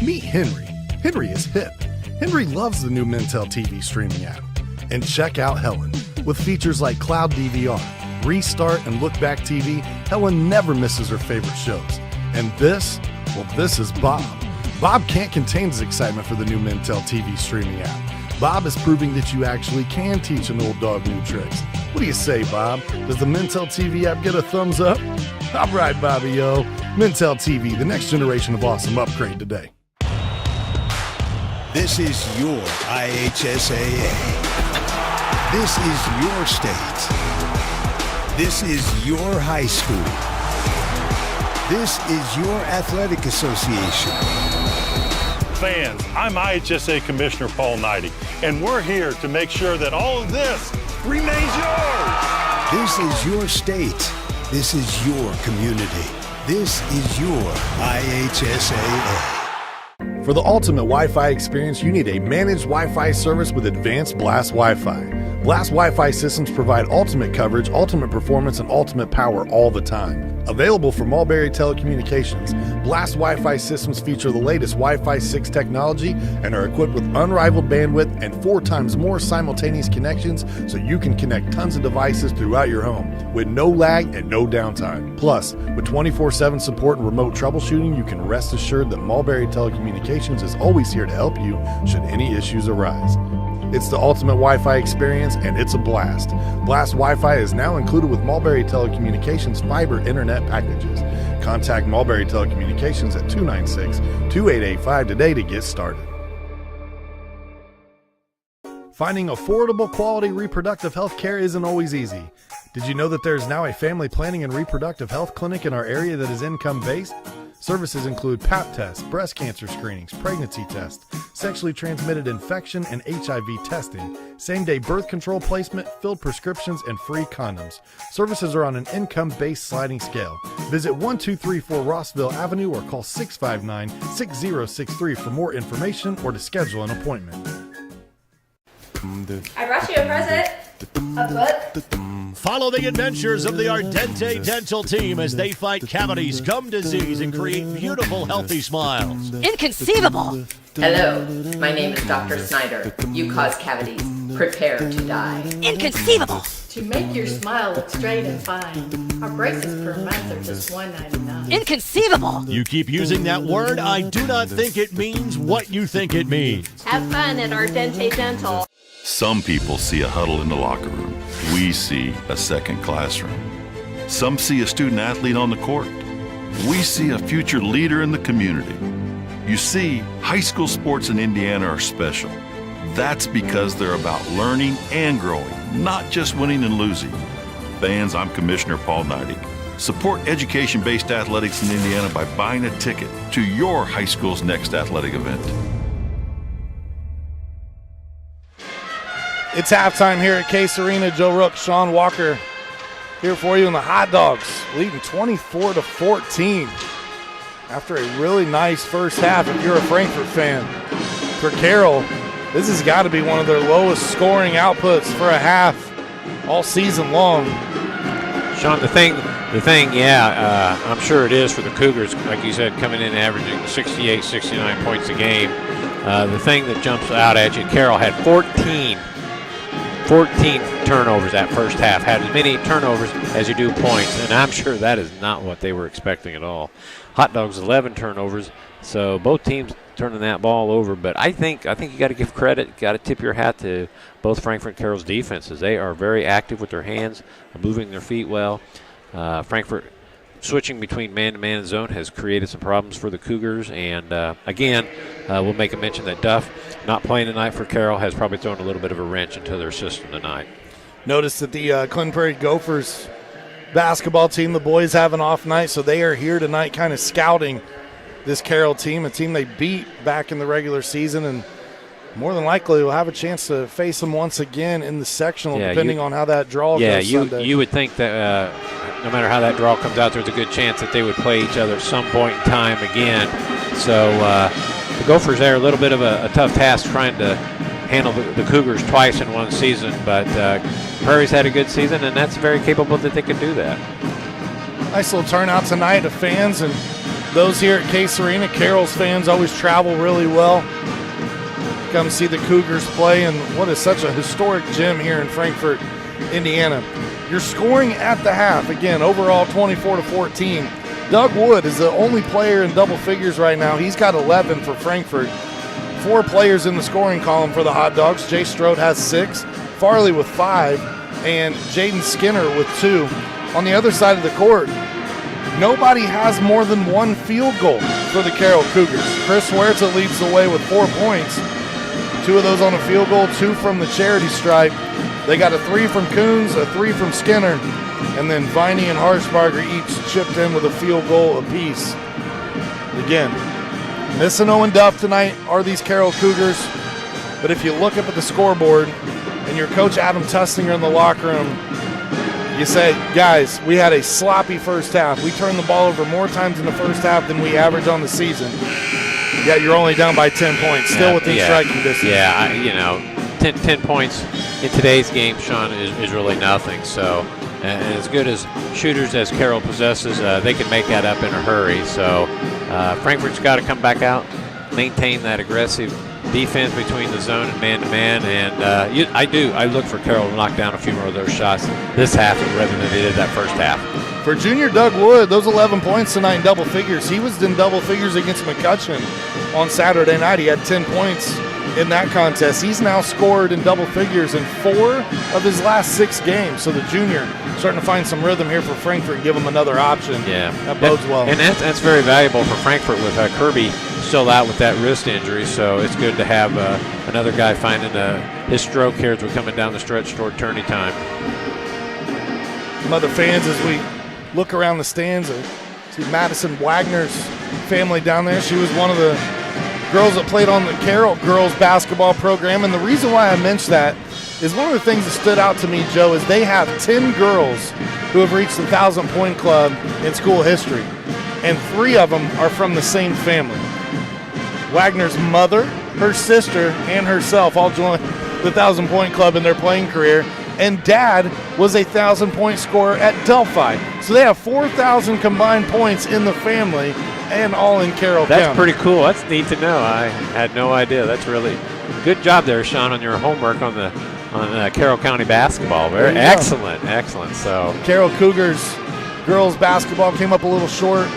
Meet Henry. Henry is hip. Henry loves the new Mintel TV streaming app. And check out Helen. With features like Cloud DVR, Restart, and Look Back TV, Helen never misses her favorite shows. And this is Bob. Bob can't contain his excitement for the new Mintel TV streaming app. Bob is proving that you actually can teach an old dog new tricks. What do you say, Bob? Does the Mintel TV app get a thumbs up? All right, Bobby, yo. Mintel TV, the next generation of awesome. Upgrade today. This is your IHSAA. This is your state. This is your high school. This is your athletic association. Fans, I'm IHSA Commissioner Paul Knighty, and we're here to make sure that all of this remains yours. This is your state. This is your community. This is your IHSAA. For the ultimate Wi-Fi experience, you need a managed Wi-Fi service with advanced Blast Wi-Fi. Blast Wi-Fi systems provide ultimate coverage, ultimate performance, and ultimate power all the time. Available from Mulberry Telecommunications, Blast Wi-Fi systems feature the latest Wi-Fi 6 technology and are equipped with unrivaled bandwidth and 4 times more simultaneous connections so you can connect tons of devices throughout your home with no lag and no downtime. Plus, with 24/7 support and remote troubleshooting, you can rest assured that Mulberry Telecommunications is always here to help you should any issues arise. It's the ultimate Wi-Fi experience, and it's a blast. Blast Wi-Fi is now included with Mulberry Telecommunications fiber internet packages. Contact Mulberry Telecommunications at 296-2885 today to get started. Finding affordable, quality reproductive health care isn't always easy. Did you know that there is now a family planning and reproductive health clinic in our area that is income-based? Services include Pap tests, breast cancer screenings, pregnancy tests, sexually transmitted infection and HIV testing, same-day birth control placement, filled prescriptions, and free condoms. Services are on an income-based sliding scale. Visit 1234 Rossville Avenue or call 659-6063 for more information or to schedule an appointment. I brought you a present. A book. Follow the adventures of the Ardente Dental team as they fight cavities, gum disease, and create beautiful, healthy smiles. Inconceivable. Hello, my name is Dr. Snyder. You cause cavities. prepare to die. Inconceivable! To make your smile look straight and fine, our braces per month are just $1.99. Inconceivable! You keep using that word, I do not think it means what you think it means. Have fun at our Dente Dental. Some people see a huddle in the locker room. We see a second classroom. Some see a student athlete on the court. We see a future leader in the community. You see, high school sports in Indiana are special. That's because they're about learning and growing, not just winning and losing. Fans, I'm Commissioner Paul Neidig. Support education-based athletics in Indiana by buying a ticket to your high school's next athletic event. It's halftime here at Case Arena. Joe Rook, Sean Walker here for you, and the Hot Dogs leading 24-14 after a really nice first half if you're a Frankfort fan. For Carroll, this has got to be one of their lowest scoring outputs for a half all season long. Sean, the thing, I'm sure it is for the Cougars, like you said, coming in averaging 68, 69 points a game. The thing that jumps out at you, Carroll had 14 turnovers that first half, had as many turnovers as you do points, and I'm sure that is not what they were expecting at all. Hot Dogs 11 turnovers, so both teams turning that ball over, but I think you got to give credit, got to tip your hat to both Frankfort and Carroll's defenses. They are very active with their hands, moving their feet well. Frankfort switching between man-to-man and zone has created some problems for the Cougars, and again, we'll make a mention that Duff, not playing tonight for Carroll, has probably thrown a little bit of a wrench into their system tonight. Notice that the Clinton Prairie Gophers basketball team, the boys have an off night, so they are here tonight kind of scouting this Carroll team, a team they beat back in the regular season, and more than likely will have a chance to face them once again in the sectional, depending on how that draw goes Sunday. You would think that no matter how that draw comes out, there's a good chance that they would play each other at some point in time again. So the Gophers there, a little bit of a tough task trying to handle the Cougars twice in one season, but Prairie's had a good season, and that's very capable that they can do that. Nice little turnout tonight of fans, and those here at Case Arena. Carroll's fans always travel really well. Come see the Cougars play, and what is such a historic gym here in Frankfort, Indiana. You're scoring at the half. Again, overall 24-14. Doug Wood is the only player in double figures right now. He's got 11 for Frankfort. 4 players in the scoring column for the Hot Dogs. Jay Strode has 6, Farley with 5, and Jaden Skinner with 2. On the other side of the court, nobody has more than 1 field goal for the Carroll Cougars. Chris Huerta leads the way with 4 points. 2 of those on a field goal, 2 from the charity stripe. They got a 3 from Coons, a 3 from Skinner, and then Viney and Harshbarger each chipped in with a field goal apiece. Again, missing Owen Duff tonight are these Carroll Cougars, but if you look up at the scoreboard and your coach Adam Tustinger in the locker room, you say, guys, we had a sloppy first half. We turned the ball over more times in the first half than we average on the season. Yet you're only down by 10 points, still within striking distance. Yeah, 10 points in today's game, Sean, is really nothing. So, and as good as shooters as Carroll possesses, they can make that up in a hurry. So, Frankfort's got to come back out, maintain that aggressive defense between the zone and man-to-man, and I look for Carroll to knock down a few more of those shots this half rather than they did that first half. For junior Doug Wood, those 11 points tonight in double figures. He was in double figures against McCutcheon on Saturday night. He had 10 points in that contest. He's now scored in double figures in 4 of his last 6 games. So the junior starting to find some rhythm here for Frankfort and give him another option. Yeah, that bodes well. And that's very valuable for Frankfort with Kirby still out with that wrist injury. So it's good to have another guy finding his stroke here as we're coming down the stretch toward tourney time. Some other fans as we look around the stands. See Madison Wagner's family down there. She was one of the girls that played on the Carroll girls basketball program. And the reason why I mentioned that is one of the things that stood out to me, Joe, is they have 10 girls who have reached the 1,000-point club in school history. And 3 of them are from the same family. Wagner's mother, her sister, and herself all joined the 1,000-point club in their playing career. And Dad was a 1,000-point scorer at Delphi. So they have 4,000 combined points in the family and all in Carroll County. That's pretty cool. That's neat to know. I had no idea. That's really good job there, Sean, on your homework on the on Carroll County basketball. Very excellent. So Carroll Cougars girls basketball came up a little short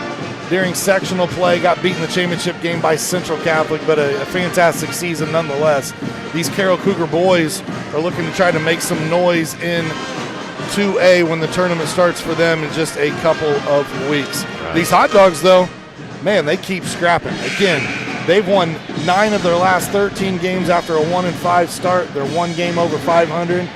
during sectional play, got beaten in the championship game by Central Catholic, but a fantastic season nonetheless. These Carroll Cougar boys are looking to try to make some noise in 2A when the tournament starts for them in just a couple of weeks. Right. These Hot Dogs, though, man, they keep scrapping. Again, they've won 9 of their last 13 games after a 1-5 start. They're 1 game over 500.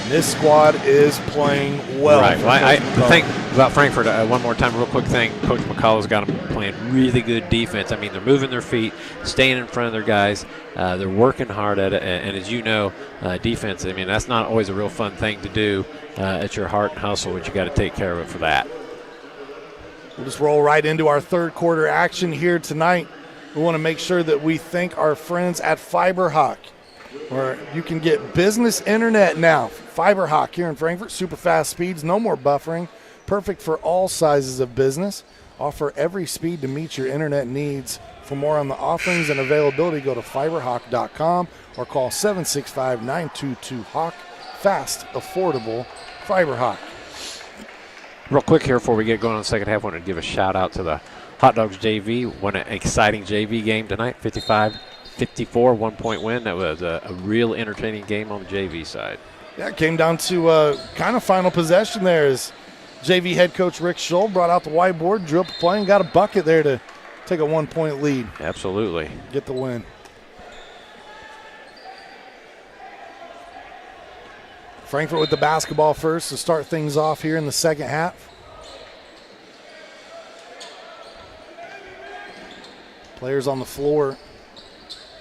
This squad is playing well. Right. Well, I think about Frankfort one more time, real quick thing. Coach McCullough's got them playing really good defense. I mean, they're moving their feet, staying in front of their guys. They're working hard at it. And as you know, defense, I mean, that's not always a real fun thing to do. It's your heart and hustle, but you got to take care of it for that. We'll just roll right into our third quarter action here tonight. We want to make sure that we thank our friends at FiberHawk, where you can get business internet now. FiberHawk here in Frankfort, super fast speeds, no more buffering, perfect for all sizes of business. Offer every speed to meet your internet needs. For more on the offerings and availability, go to fiberhawk.com or call 765-922-HAWK. Fast, affordable, FiberHawk. Real quick here before we get going on the second half, I want to give a shout out to the Hot Dogs JV. What an exciting JV game tonight, 55-54, 1-point win. That was a real entertaining game on the JV side. Yeah, it came down to kind of final possession there as JV head coach Rick Scholl brought out the whiteboard, drew up a play, and got a bucket there to take a 1-point lead. Absolutely. Get the win. Frankfort with the basketball first to start things off here in the second half. Players on the floor,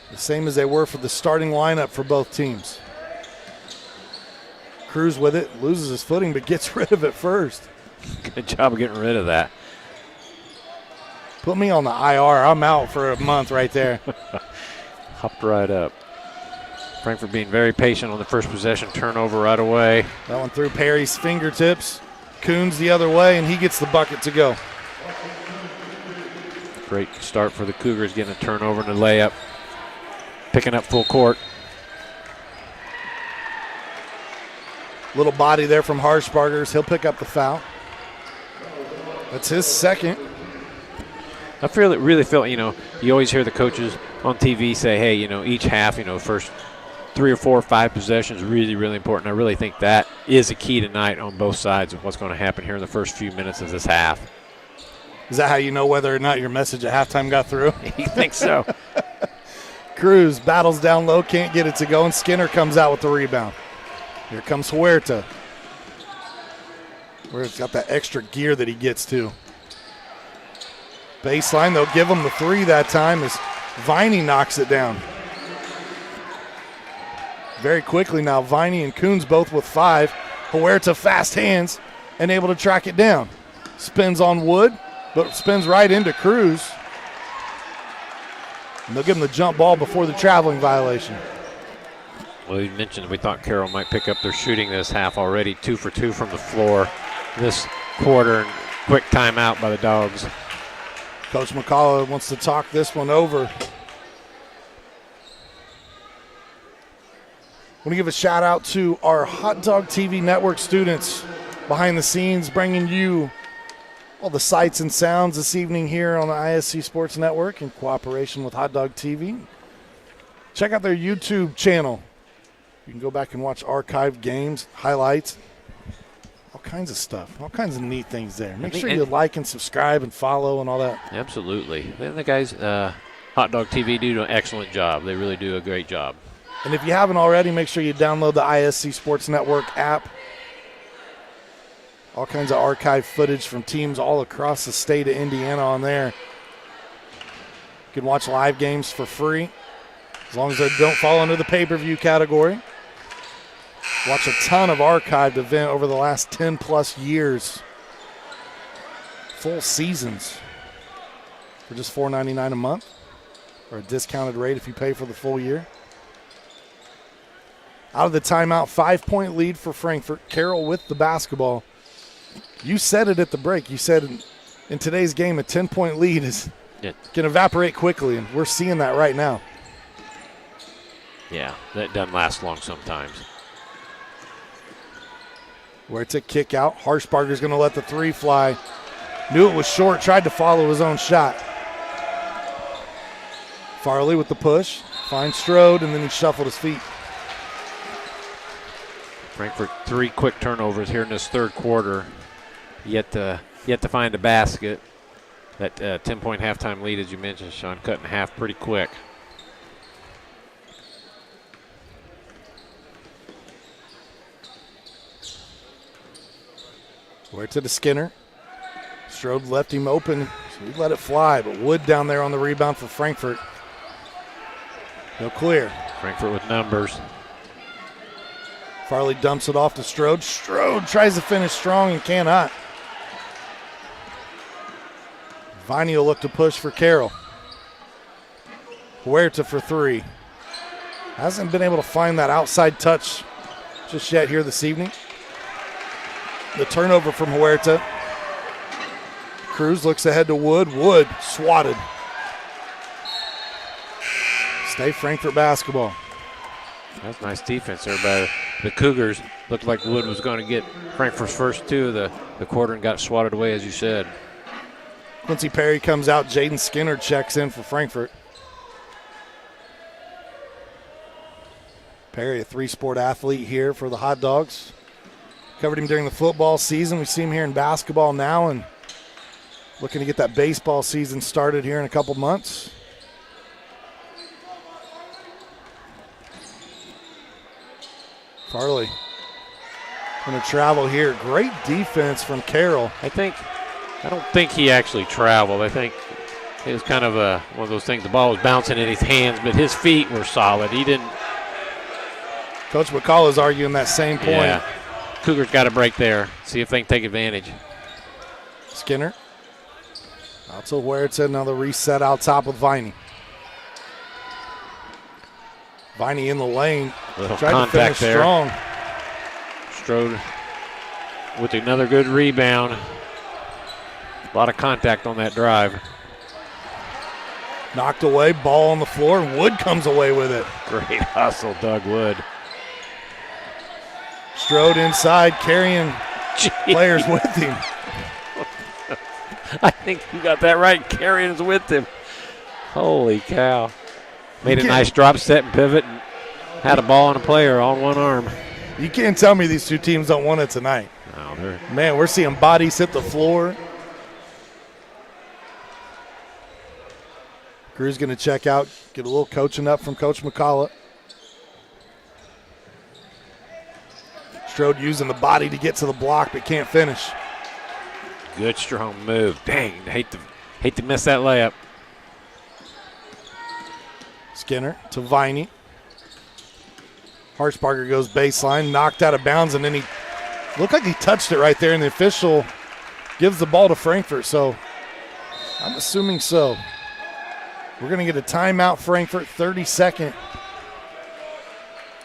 the same as they were for the starting lineup for both teams. Cruz with it, loses his footing, but gets rid of it first. Good job of getting rid of that. Put me on the IR. I'm out for a month right there. Hopped right up. Frankfort being very patient on the first possession, turnover right away. That one through Perry's fingertips. Coons the other way, and he gets the bucket to go. Great start for the Cougars, getting a turnover and a layup. Picking up full court. Little body there from Harshbargers. He'll pick up the foul. That's his second. I really feel, you always hear the coaches on TV say, hey, each half, first 3 or 4 or 5 possessions, really, really important. I really think that is a key tonight on both sides of what's going to happen here in the first few minutes of this half. Is that how you know whether or not your message at halftime got through? You think so? Cruz battles down low, can't get it to go, and Skinner comes out with the rebound. Here comes Huerta. Huerta's got that extra gear that he gets to. Baseline, they'll give him the 3 that time as Viney knocks it down. Very quickly now, Viney and Coons both with 5. Huerta fast hands and able to track it down. Spins on Wood, but spins right into Cruz. And they'll give him the jump ball before the traveling violation. Well, you mentioned we thought Carroll might pick up their shooting this half already. 2 for 2 from the floor this quarter. And quick timeout by the Dogs. Coach McCullough wants to talk this one over. I want to give a shout out to our Hot Dog TV Network students behind the scenes, bringing you all the sights and sounds this evening here on the ISC Sports Network in cooperation with Hot Dog TV. Check out their YouTube channel. You can go back and watch archived games, highlights, all kinds of stuff, all kinds of neat things there. Make sure you like and subscribe and follow and all that. Absolutely. And the guys, Hot Dog TV, do an excellent job. They really do a great job. And if you haven't already, make sure you download the ISC Sports Network app. All kinds of archive footage from teams all across the state of Indiana on there. You can watch live games for free, as long as they don't fall under the pay-per-view category. Watch a ton of archived event over the last 10-plus years. Full seasons for just $4.99 a month, or a discounted rate if you pay for the full year. Out of the timeout, 5-point lead for Frankfort. Carroll with the basketball. You said it at the break. You said in today's game, a 10-point lead can evaporate quickly, and we're seeing that right now. Yeah, that doesn't last long sometimes. Where it's a kick out. Harshbarger's going to let the three fly. Knew it was short, tried to follow his own shot. Farley with the push. Finds Strode, and then he shuffled his feet. Frankfort 3 quick turnovers here in this third quarter. Yet to find a basket. That 10-point halftime lead, as you mentioned, Sean, cut in half pretty quick. Where to the Skinner. Strode left him open, so he let it fly, but Wood down there on the rebound for Frankfort. No clear. Frankfort with numbers. Farley dumps it off to Strode. Strode tries to finish strong and cannot. Viney will look to push for Carroll. Huerta for three. Hasn't been able to find that outside touch just yet here this evening. The turnover from Huerta. Cruz looks ahead to Wood. Wood swatted. Stay Frankfort basketball. That's nice defense there by the Cougars. Looked like Wood was going to get Frankfort's first two of the quarter and got swatted away, as you said. Quincy Perry comes out. Jaden Skinner checks in for Frankfort. Perry, a three-sport athlete here for the Hot Dogs. Covered him during the football season. We see him here in basketball now and looking to get that baseball season started here in a couple months. Farley going to travel here. Great defense from Carroll. I don't think he actually traveled. I think it was kind of one of those things. The ball was bouncing in his hands, but his feet were solid. He didn't. Coach McCall is arguing that same point. Yeah. Cougars got a break there. See if they can take advantage. Skinner. Out to Huerta. Another reset out top with Viney. Viney in the lane. Tried to finish there. Strong. Strode with another good rebound. A lot of contact on that drive. Knocked away, ball on the floor. Wood comes away with it. Great hustle, Doug Wood. Strode inside, carrying players with him. I think you got that right. Carrying's with him. Holy cow. Made a nice drop, set, and pivot, and had a ball and a player on one arm. You can't tell me these two teams don't want it tonight. No, man, we're seeing bodies hit the floor. Crew's going to check out, get a little coaching up from Coach McCullough. Strode using the body to get to the block, but can't finish. Good strong move. Dang, hate to miss that layup. Skinner to Viney. Harshbarger goes baseline, knocked out of bounds, and then he looked like he touched it right there, and the official gives the ball to Frankfort, so I'm assuming so. We're going to get a timeout, Frankfort, 30-second.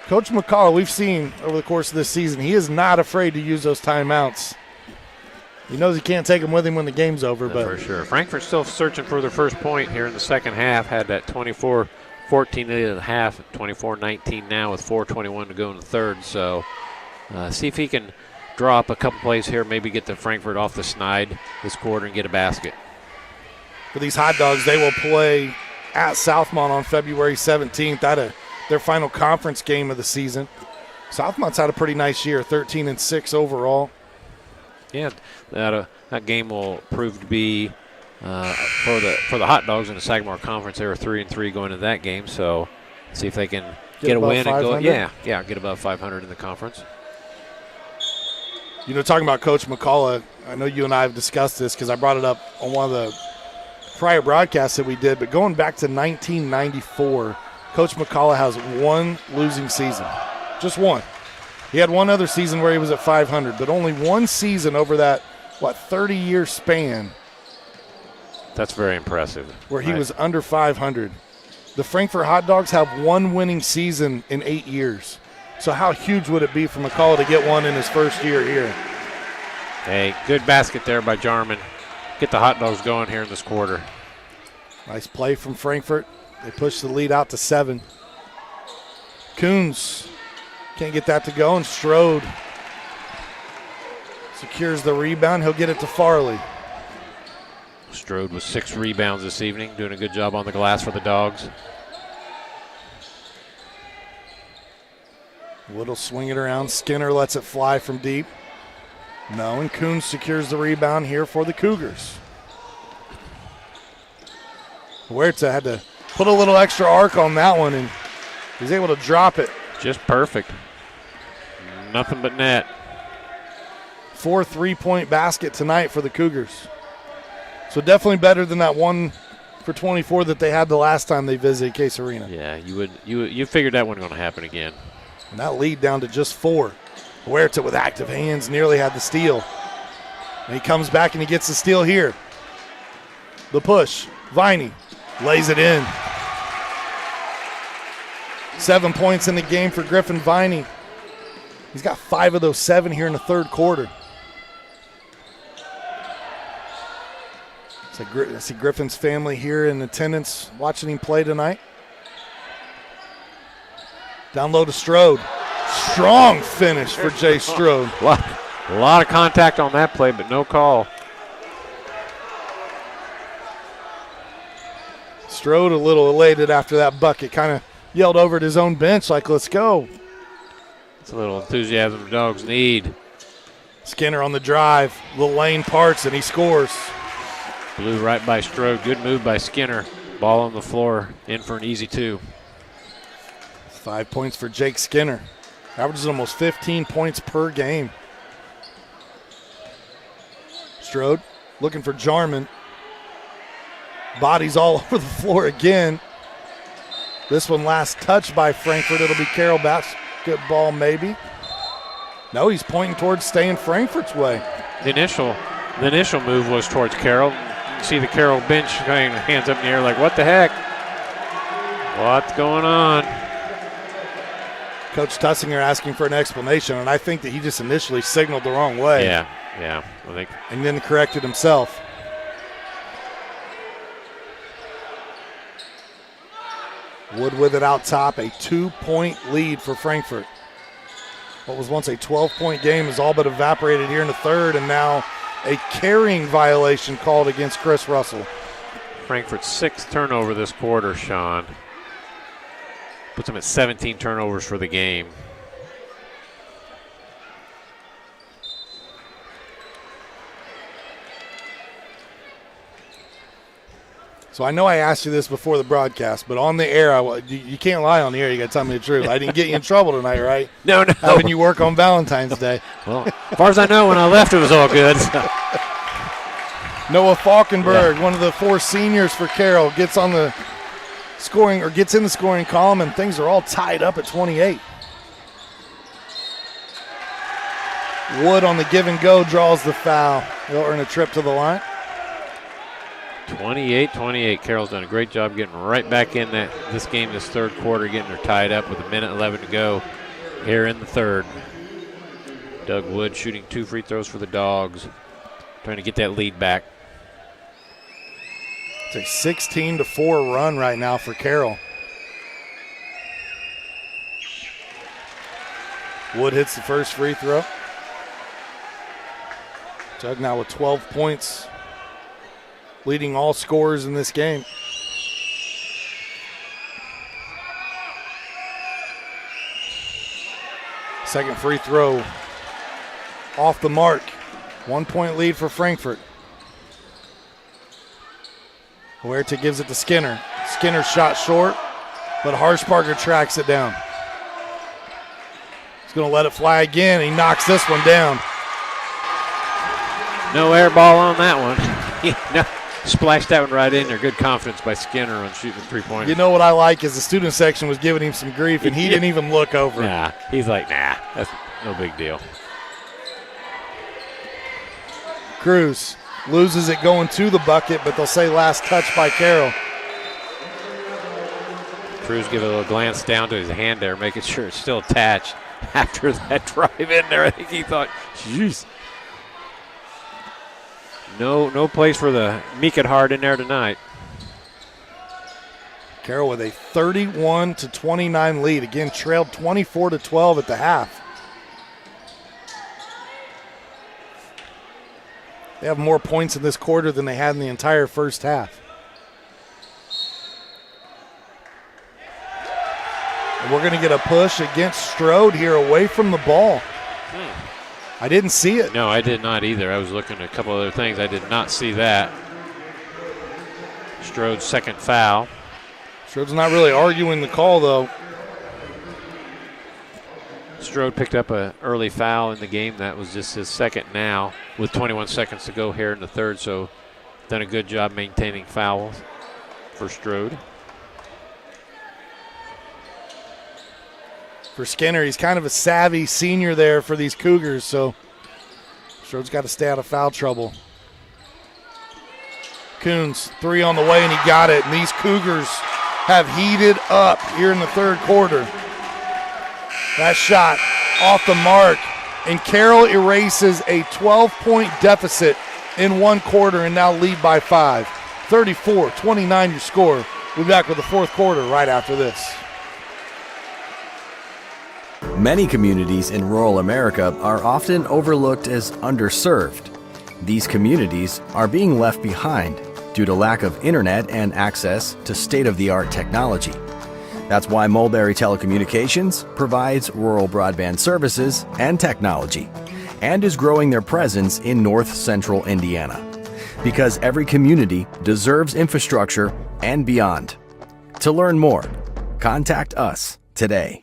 Coach McCullough, we've seen over the course of this season, he is not afraid to use those timeouts. He knows he can't take them with him when the game's over. But for sure. Frankfort's still searching for their first point here in the second half. Had that 24-14 lead at the half, 24-19 now with 4:21 to go in the third. So see if he can draw up a couple plays here, maybe get the Frankfort off the snide this quarter and get a basket. For these Hot Dogs, they will play at Southmont on February 17th at their final conference game of the season. Southmont's had a pretty nice year, 13-6 overall. Yeah, that game will prove to be for the Hot Dogs in the Sagamore Conference. They were 3-3 going into that game, so see if they can get a win and go. Yeah, get above 500 in the conference. You know, talking about Coach McCullough, I know you and I have discussed this because I brought it up on one of the prior broadcasts that we did, but going back to 1994, Coach McCullough has one losing season, just one. He had one other season where he was at 500, but only one season over that, 30-year span. That's very impressive. Where he was under 500. The Frankfort Hot Dogs have one winning season in 8 years. So how huge would it be for McCullough to get one in his first year here? Hey, good basket there by Jarman. Get the Hot Dogs going here in this quarter. Nice play from Frankfort. They push the lead out to 7. Coons can't get that to go, and Strode secures the rebound. He'll get it to Farley. Strode with 6 rebounds this evening, doing a good job on the glass for the Dogs. Wood will swing it around. Skinner lets it fly from deep. No, and Coons secures the rebound here for the Cougars. Huerta had to put a little extra arc on that one, and he's able to drop it. Just perfect. Nothing but net. 4 3-point basket tonight for the Cougars. So definitely better than that 1 for 24 that they had the last time they visited Case Arena. Yeah, you figured that wasn't going to happen again. And that lead down to just 4. Huerta with active hands nearly had the steal. And he comes back and he gets the steal here. The push. Viney lays it in. 7 points in the game for Griffin Viney. He's got 5 of those 7 here in the third quarter. I see Griffin's family here in attendance watching him play tonight. Down low to Strode. Strong finish for Jay Strode. A lot of contact on that play, but no call. Strode a little elated after that bucket. Kind of yelled over at his own bench like, let's go. It's a little enthusiasm the Dogs need. Skinner on the drive. Little lane parts, and he scores. Blew right by Strode. Good move by Skinner. Ball on the floor. In for an easy 2. 5 points for Jake Skinner. Averages almost 15 points per game. Strode looking for Jarman. Bodies all over the floor again. This one last touched by Frankfort. It'll be Carroll basketball maybe. No, he's pointing towards staying Frankfort's way. The initial move was towards Carroll. You can see the Carroll bench going hands up in the air like, what the heck? What's going on? Coach Tussinger asking for an explanation, and I think that he just initially signaled the wrong way. Yeah. I think. And then corrected himself. Wood with it out top, a 2-point lead for Frankfort. What was once a 12-point game has all but evaporated here in the third, and now a carrying violation called against Chris Russell. Frankfort's 6th turnover this quarter, Sean. Puts him at 17 turnovers for the game. So I know I asked you this before the broadcast, but on the air, you can't lie on the air. You got to tell me the truth. I didn't get you in trouble tonight, right? No. Having you work on Valentine's Day. Well, as far as I know, when I left, it was all good. Noah Falkenberg, one of the 4 seniors for Carroll, gets on the scoring or gets in the scoring column, and things are all tied up at 28. Wood on the give and go draws the foul. They'll earn a trip to the line. 28-28. Carroll's done a great job getting right back in this game, this third quarter, getting her tied up with 1:11 to go here in the third. Doug Wood shooting 2 free throws for the Dogs, trying to get that lead back. It's a 16-4 run right now for Carroll. Wood hits the first free throw. Doug now with 12 points, leading all scorers in this game. Second free throw off the mark. 1-point lead for Frankfort. Huerta gives it to Skinner. Skinner shot short, but Harshbarger tracks it down. He's going to let it fly again. He knocks this one down. No air ball on that one. Splashed that one right in there. Good confidence by Skinner on shooting 3-pointers. You know what I like is the student section was giving him some grief, and he didn't even look over. Nah, he's like, nah, that's no big deal. Cruz loses it going to the bucket, but they'll say last touch by Carroll. Cruz give a little glance down to his hand there, making sure it's still attached after that drive in there. I think he thought, jeez. No place for the Meekett Hard in there tonight. Carroll with a 31-29 lead. Again, trailed 24-12 at the half. They have more points in this quarter than they had in the entire first half. And we're going to get a push against Strode here away from the ball. I didn't see it. No, I did not either. I was looking at a couple other things. I did not see that. Strode's second foul. Strode's not really arguing the call, though. Strode picked up an early foul in the game. That was just his second now with 21 seconds to go here in the third, so done a good job maintaining fouls for Strode. For Skinner, he's kind of a savvy senior there for these Cougars, so Strode's got to stay out of foul trouble. Coons, 3 on the way, and he got it. And these Cougars have heated up here in the third quarter. That shot off the mark, and Carroll erases a 12-point deficit in one quarter and now lead by 5. 34-29 your score. We'll be back with the fourth quarter right after this. Many communities in rural America are often overlooked as underserved. These communities are being left behind due to lack of internet and access to state-of-the-art technology. That's why Mulberry Telecommunications provides rural broadband services and technology and is growing their presence in north central Indiana. Because every community deserves infrastructure and beyond. To learn more, contact us today.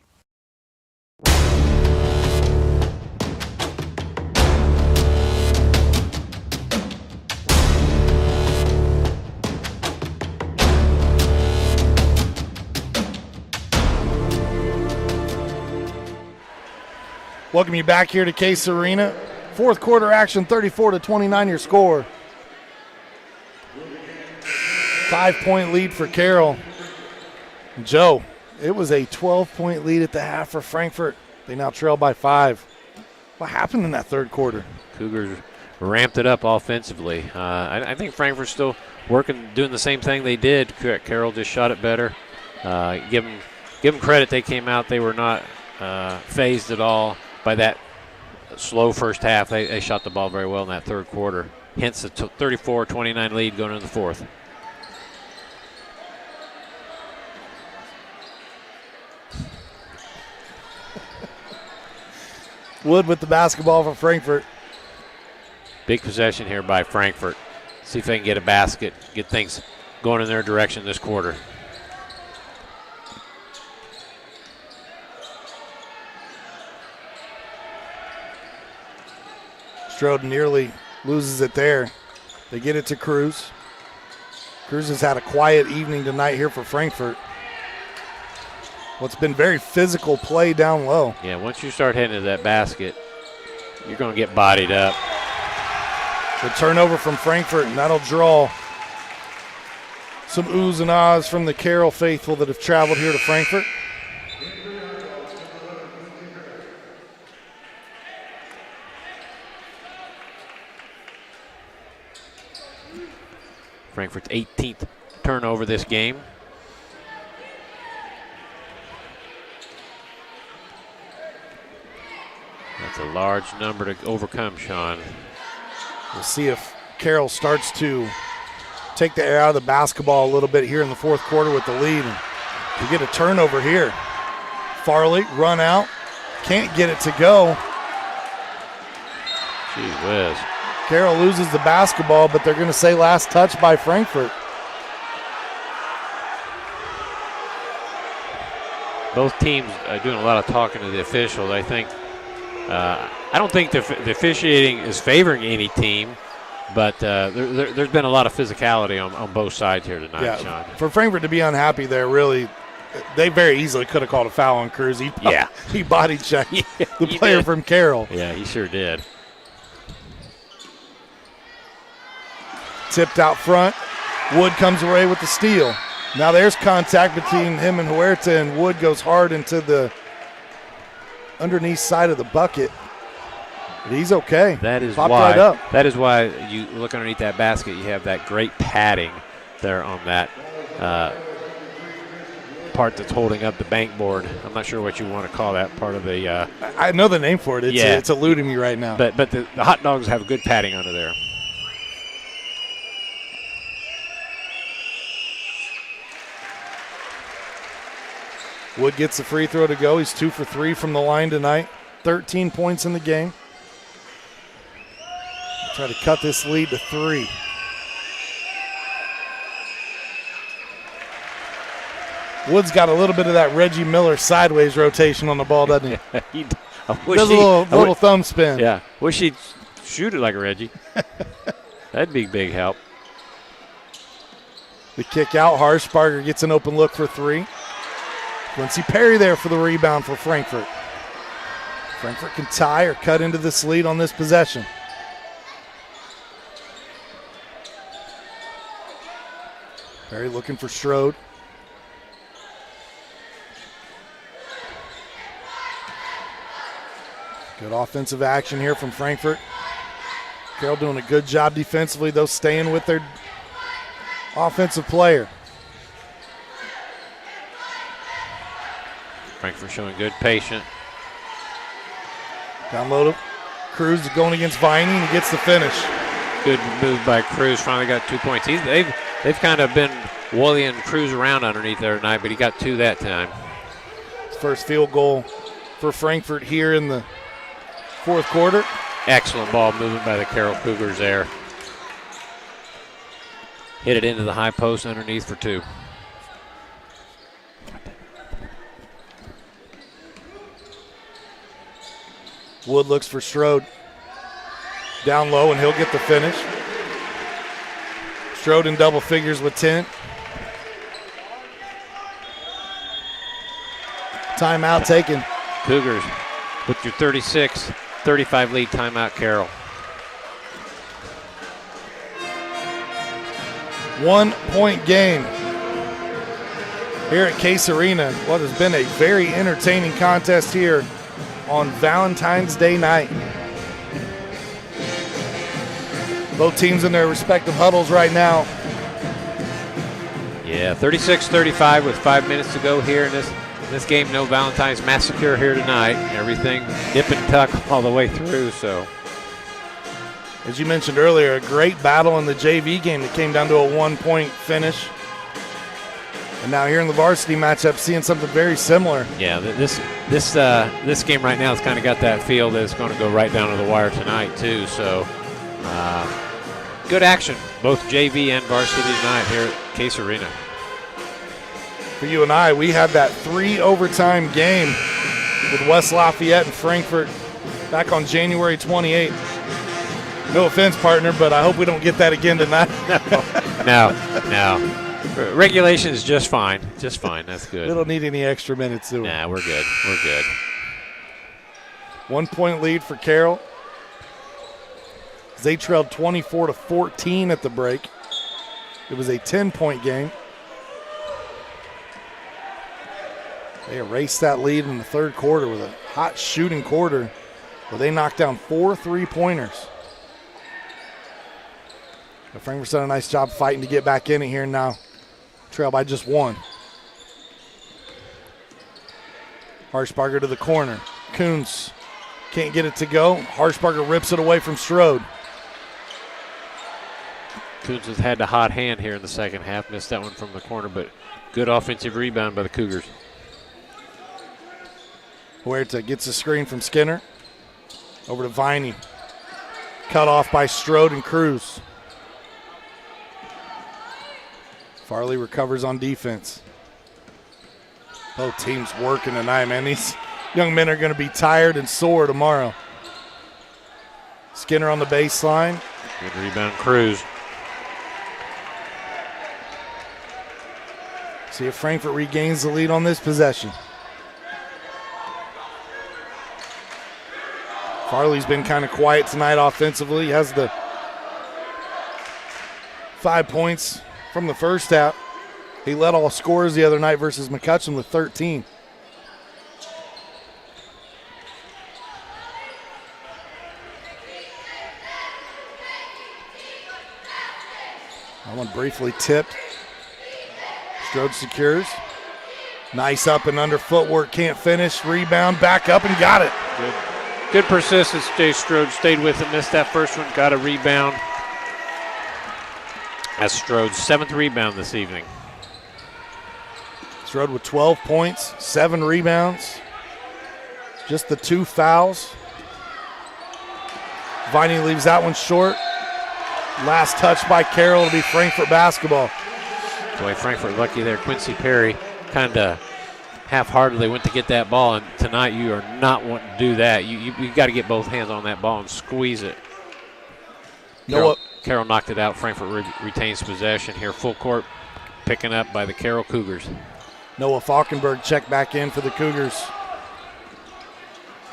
Welcome you back here to Case Arena. Fourth quarter action, 34-29 your score. 5-point lead for Carroll. Joe, it was a 12-point lead at the half for Frankfort. They now trail by 5. What happened in that third quarter? Cougars ramped it up offensively. I think Frankfort's still working, doing the same thing they did. Carroll just shot it better. Give them credit. They came out. They were not phased at all by that slow first half. They shot the ball very well in that third quarter. Hence the 34-29 lead going into the fourth. Wood with the basketball for Frankfort. Big possession here by Frankfort. See if they can get a basket, get things going in their direction this quarter. Strode nearly loses it there. They get it to Cruz. Cruz has had a quiet evening tonight here for Frankfort. Well, it's been very physical play down low. Yeah, once you start heading to that basket, you're going to get bodied up. The turnover from Frankfort, and that'll draw some oohs and ahs from the Carroll faithful that have traveled here to Frankfort. Frankfort's 18th turnover this game. That's a large number to overcome, Sean. We'll see if Carroll starts to take the air out of the basketball a little bit here in the fourth quarter with the lead. And we get a turnover here. Farley, run out. Can't get it to go. Gee whiz. Carroll loses the basketball, but they're going to say last touch by Frankfort. Both teams are doing a lot of talking to the officials. I think I don't think the officiating is favoring any team, but there's been a lot of physicality on both sides here tonight, Sean. For Frankfort to be unhappy there, really, they very easily could have called a foul on Cruz. He body checked the player from Carroll. Yeah, he sure did. Tipped out front. Wood comes away with the steal. Now there's contact between him and Huerta, and Wood goes hard into the underneath side of the bucket. But he's okay. That is Popped why. Right up. That is why you look underneath that basket. You have that great padding there on that part that's holding up the bank board. I'm not sure what you want to call that part of the. I know the name for it. It's eluding me right now. But the hot dogs have good padding under there. Wood gets the free throw to go. He's 2 for 3 from the line tonight. 13 points in the game. Try to cut this lead to 3. Wood's got a little bit of that Reggie Miller sideways rotation on the ball, doesn't he? Does a little thumb spin. Yeah, wish he'd shoot it like a Reggie. That'd be big help. The kick out, Harshbarger gets an open look for 3. Quincy Perry there for the rebound for Frankfort. Frankfort can tie or cut into this lead on this possession. Perry looking for Strode. Good offensive action here from Frankfort. Carroll doing a good job defensively, though, staying with their offensive player. Frankfort showing good patience. Down low, Cruz is going against Viney, and he gets the finish. Good move by Cruz. Finally got 2 points. They've kind of been woollying Cruz around underneath there tonight, but he got 2 that time. His first field goal for Frankfort here in the fourth quarter. Excellent ball movement by the Carroll Cougars there. Hit it into the high post underneath for 2. Wood looks for Strode. Down low, and he'll get the finish. Strode in double figures with 10. Timeout taken. Cougars with your 36-35 lead. Timeout, Carroll. 1 point game here at Case Arena. What has been a very entertaining contest here on Valentine's Day night. Both teams in their respective huddles right now. Yeah, 36-35 with 5 minutes to go here in this game. No Valentine's massacre here tonight. Everything nip and tuck all the way through. So, as you mentioned earlier, a great battle in the JV game that came down to a 1 point finish. And now here in the varsity matchup, seeing something very similar. Yeah, this game right now has kind of got that feel that it's going to go right down to the wire tonight too. So, good action, both JV and varsity tonight here at Case Arena. For you and I, we had that 3 overtime game with West Lafayette and Frankfort back on January 28th. No offense, partner, but I hope we don't get that again tonight. No. Regulation is just fine. Just fine. That's good. We don't need any extra minutes, do we? Nah, we're good. We're good. 1 point lead for Carroll. They trailed 24-14 at the break. It was a 10-point game. They erased that lead in the third quarter with a hot shooting quarter where they knocked down 4 3-pointers. But Frankfurt's done a nice job fighting to get back in it here now. Trail by just 1. Harshbarger to the corner. Coons can't get it to go. Harshbarger rips it away from Strode. Coons has had the hot hand here in the second half. Missed that one from the corner, but good offensive rebound by the Cougars. Huerta gets a screen from Skinner. Over to Viney. Cut off by Strode and Cruz. Farley recovers on defense. Both teams working tonight, man. These young men are going to be tired and sore tomorrow. Skinner on the baseline. Good rebound, Cruz. See if Frankfort regains the lead on this possession. Farley's been kind of quiet tonight offensively. He has the 5 points from the first half. He led all scorers the other night versus McCutcheon with 13. That one briefly tipped. Strode secures. Nice up and under footwork, can't finish. Rebound, back up and got it. Good persistence. Jay Strode stayed with it, missed that first one, got a rebound. That's Strode's 7th rebound this evening. Strode with 12 points, 7 rebounds. Just the 2 fouls. Viney leaves that one short. Last touch by Carroll to be Frankfort basketball. Boy, Frankfort lucky there. Quincy Perry kind of half-heartedly went to get that ball, and tonight you are not wanting to do that. You got to get both hands on that ball and squeeze it. Carroll knocked it out. Frankfort retains possession here. Full court picking up by the Carroll Cougars. Noah Falkenberg checked back in for the Cougars.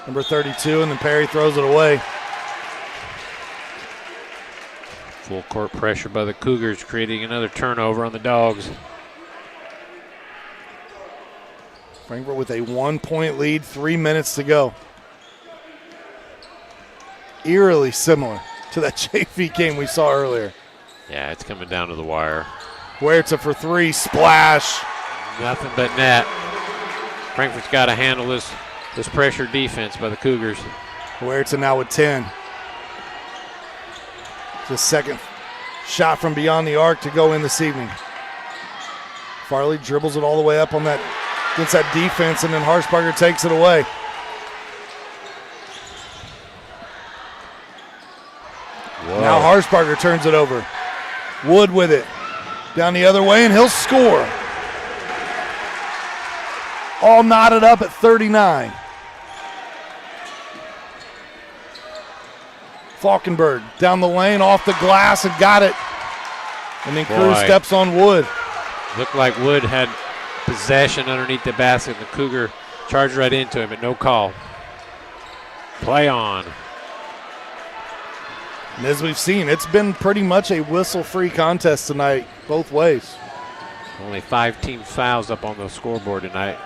Number 32, and then Perry throws it away. Full court pressure by the Cougars, creating another turnover on the Dogs. Frankfort with a 1-point lead, 3 minutes to go. Eerily similar to that JV game we saw earlier. Yeah, it's coming down to the wire. Huerta for 3, splash. Nothing but net. Frankfort's got to handle this pressure defense by the Cougars. Huerta now with 10. The second shot from beyond the arc to go in this evening. Farley dribbles it all the way up on that, against that defense, and then Harshbarger takes it away. Whoa. Now Harshbarger turns it over. Wood with it. Down the other way, and he'll score. All knotted up at 39. Falkenberg down the lane, off the glass, and got it. And then Cruz steps on Wood. Looked like Wood had possession underneath the basket. The Cougar charged right into him, but no call. Play on. And as we've seen, it's been pretty much a whistle-free contest tonight, both ways. Only 5 team fouls up on the scoreboard tonight.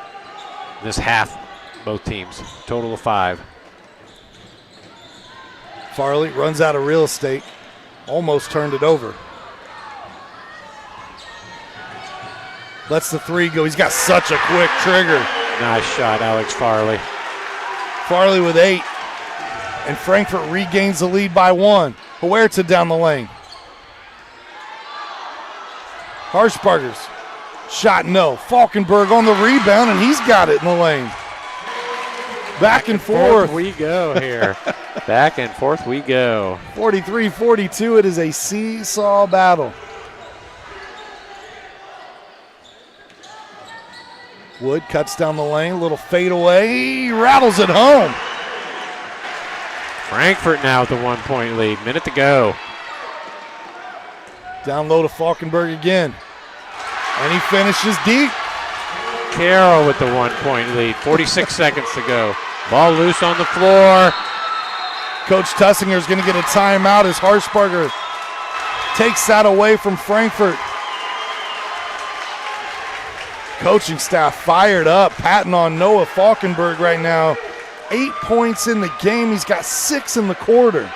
This half, both teams. Total of 5. Farley runs out of real estate. Almost turned it over. Lets the 3 go. He's got such a quick trigger. Nice shot, Alex Farley. Farley with 8. And Frankfort regains the lead by 1. Huerta down the lane. Harshbarger's shot, no. Falkenberg on the rebound, and he's got it in the lane. Back and forth. We go here. Back and forth we go. 43-42, it is a seesaw battle. Wood cuts down the lane, a little fadeaway, he rattles it home. Frankfort now with the 1-point lead. Minute to go. Down low to Falkenberg again. And he finishes deep. Carroll with the 1-point lead. 46 seconds to go. Ball loose on the floor. Coach Tussinger is going to get a timeout as Harshbarger takes that away from Frankfort. Coaching staff fired up, patting on Noah Falkenberg right now. 8 points in the game. He's got 6 in the quarter.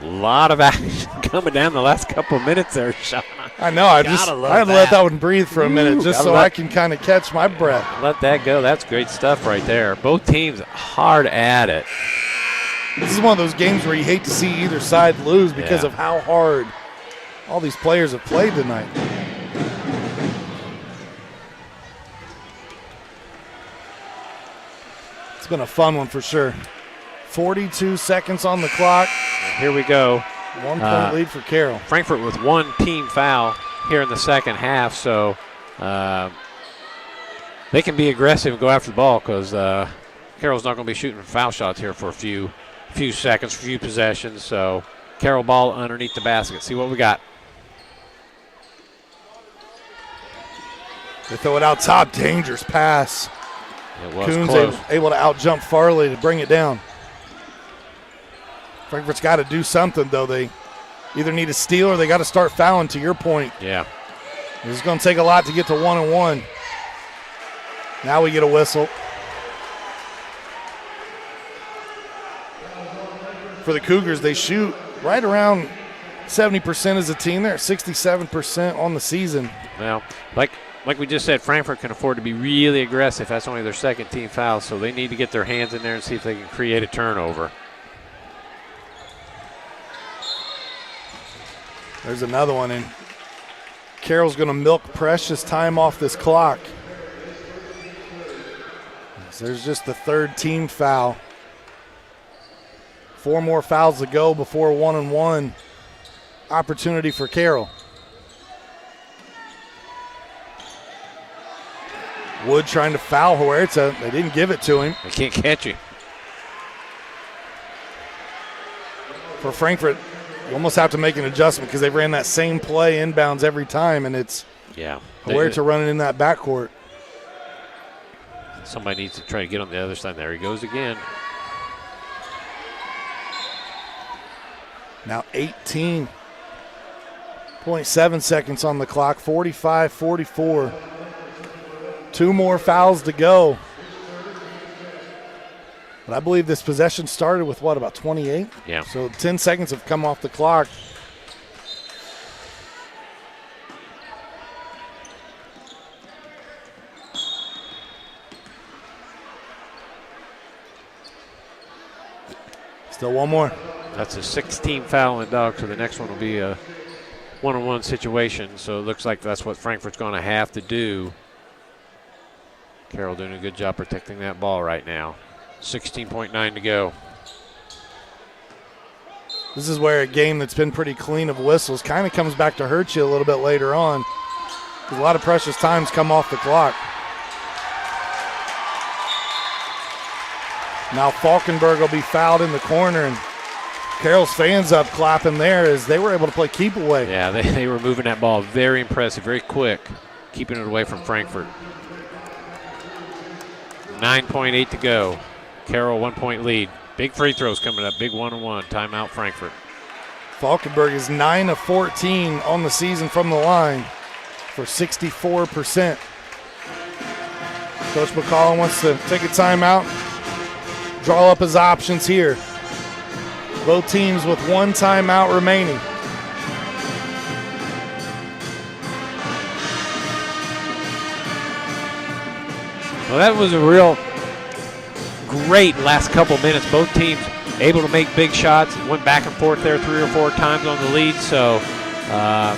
A lot of action coming down the last couple of minutes there, Sean. I know. I had to let that one breathe for a minute just so I can kind of catch my breath. Let that go. That's great stuff right there. Both teams hard at it. This is one of those games where you hate to see either side lose because of how hard all these players have played tonight. It's been a fun one for sure. 42 seconds on the clock. Here we go. 1-point lead for Carroll. Frankfort with 1 team foul here in the second half, so they can be aggressive and go after the ball because Carroll's not going to be shooting foul shots here for a few seconds, few possessions. So Carroll ball underneath the basket. See what we got. They throw it out top. Dangerous pass. It was Coons close. able to out-jump Farley to bring it down. Frankfort's got to do something, though. They either need a steal or they got to start fouling, to your point. Yeah. This is going to take a lot to get to 1-1. Now we get a whistle. For the Cougars, they shoot right around 70% as a team. They're at 67% on the season. Well, like we just said, Frankfort can afford to be really aggressive. That's only their second team foul, so they need to get their hands in there and see if they can create a turnover. There's another one, and Carroll's going to milk precious time off this clock. So there's just the third team foul. 4 more fouls to go before 1-and-1 opportunity for Carroll. Wood trying to foul Huerta. They didn't give it to him. They can't catch him. For Frankfort, you almost have to make an adjustment because they ran that same play inbounds every time, and it's Huerta running in that backcourt. Somebody needs to try to get on the other side. There he goes again. Now 18.7 seconds on the clock, 45-44. 2 more fouls to go. But I believe this possession started with, about 28? Yeah. So 10 seconds have come off the clock. Still one more. That's a 16 foul in dog, so the next one will be a 1-on-1 situation. So it looks like that's what Frankfort's going to have to do. Carroll doing a good job protecting that ball right now. 16.9 to go. This is where a game that's been pretty clean of whistles kind of comes back to hurt you a little bit later on. A lot of precious times come off the clock. Now Falkenberg will be fouled in the corner, and Carroll's fans up clapping there as they were able to play keep away. Yeah, they were moving that ball very impressive, very quick, keeping it away from Frankfort. 9.8 to go. Carroll 1-point lead. Big free throws coming up. Big 1-on-1. Timeout Frankfort. Falkenberg is 9 of 14 on the season from the line for 64%. Coach McCollum wants to take a timeout, draw up his options here. Both teams with 1 timeout remaining. Well, that was a real great last couple minutes. Both teams able to make big shots. Went back and forth there 3 or 4 times on the lead. So a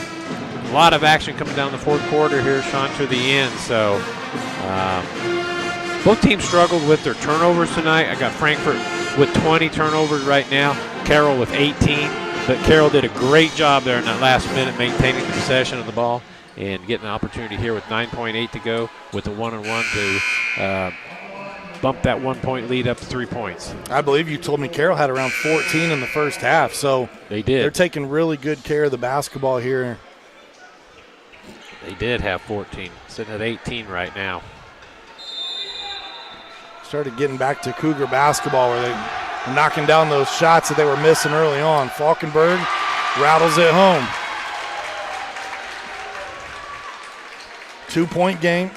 lot of action coming down the fourth quarter here, Sean, to the end. So both teams struggled with their turnovers tonight. I got Frankfort with 20 turnovers right now. Carroll with 18. But Carroll did a great job there in that last minute maintaining the possession of the ball and getting an opportunity here with 9.8 to go with a 1-on-1 to bump that 1-point lead up to 3 points. I believe you told me Carroll had around 14 in the first half, so they did. They're taking really good care of the basketball here. They did have 14, sitting at 18 right now. Started getting back to Cougar basketball where they were knocking down those shots that they were missing early on. Falkenberg rattles it home. 2-point game.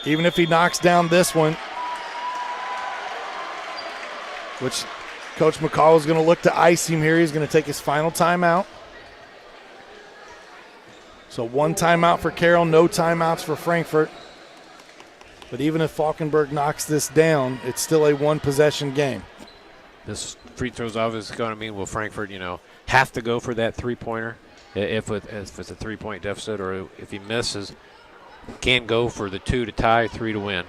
Even if he knocks down this one, which Coach McCall is going to look to ice him here. He's going to take his final timeout. So 1 timeout for Carroll, no timeouts for Frankfort. But even if Falkenberg knocks this down, it's still a 1-possession game. This free throw's obviously going to mean will Frankfort, have to go for that 3-pointer if it's a 3-point deficit, or if he misses, can go for the 2 to tie, 3 to win.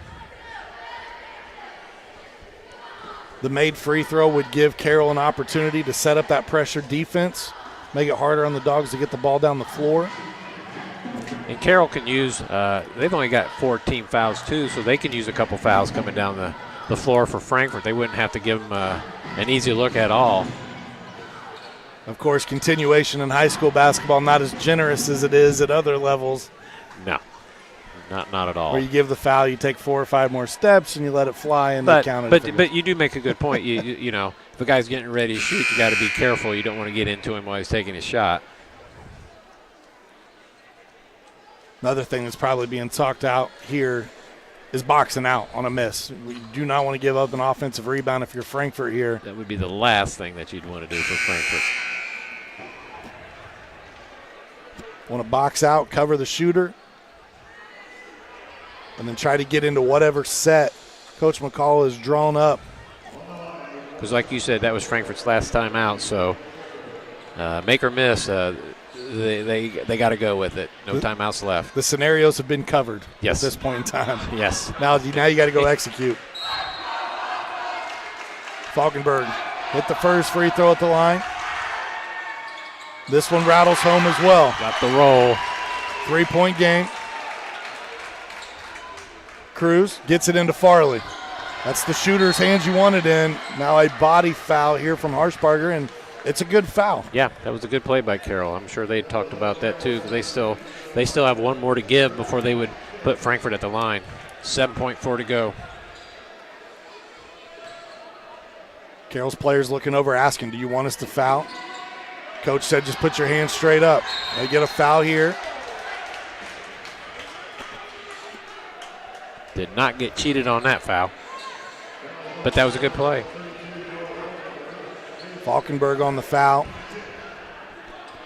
The made free throw would give Carroll an opportunity to set up that pressure defense, make it harder on the Dogs to get the ball down the floor. And Carroll can use, they've only got 14 fouls too, so they can use a couple fouls coming down the floor for Frankfort. They wouldn't have to give them an easy look at all. Of course, continuation in high school basketball, not as generous as it is at other levels. No, not at all. Where you give the foul, you take 4 or 5 more steps, and you let it fly, and they count it. But you do make a good point. You know, if a guy's getting ready to shoot, you got to be careful. You don't want to get into him while he's taking his shot. Another thing that's probably being talked out here is boxing out on a miss. We do not want to give up an offensive rebound if you're Frankfort here. That would be the last thing that you'd want to do for Frankfort. Want to box out, cover the shooter, and then try to get into whatever set Coach McCall has drawn up. Because like you said, that was Frankfort's last time out, so make or miss, they got to go with it. No timeouts left. The scenarios have been covered Yes. at this point in time. Yes. Now you got to go execute. Falkenberg hit the first free throw at the line. This one rattles home as well. Got the roll. 3-point game. Cruz gets it into Farley. That's the shooter's hands you wanted in. Now a body foul here from Harshbarger, and it's a good foul. Yeah, that was a good play by Carroll. I'm sure they talked about that too, because they still have one more to give before they would put Frankfort at the line. 7.4 to go. Carroll's players looking over, asking, do you want us to foul? Coach said just put your hands straight up. They get a foul here. Did not get cheated on that foul, but that was a good play. Falkenberg on the foul.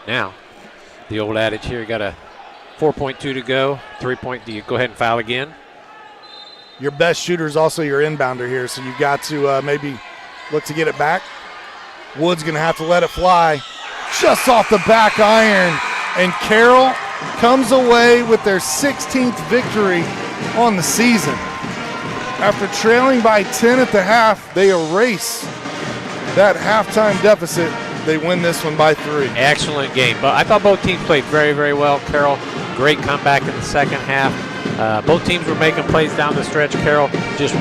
Now, the old adage here, you got a 4.2 to go. 3-point, do you go ahead and foul again? Your best shooter is also your inbounder here, so you've got to maybe look to get it back. Wood's going to have to let it fly. Just off the back iron, and Carroll comes away with their 16th victory on the season. After trailing by 10 at the half, they erase that halftime deficit. They win this one by 3. Excellent game. But I thought both teams played very, very well. Carroll, great comeback in the second half. Both teams were making plays down the stretch. Carroll just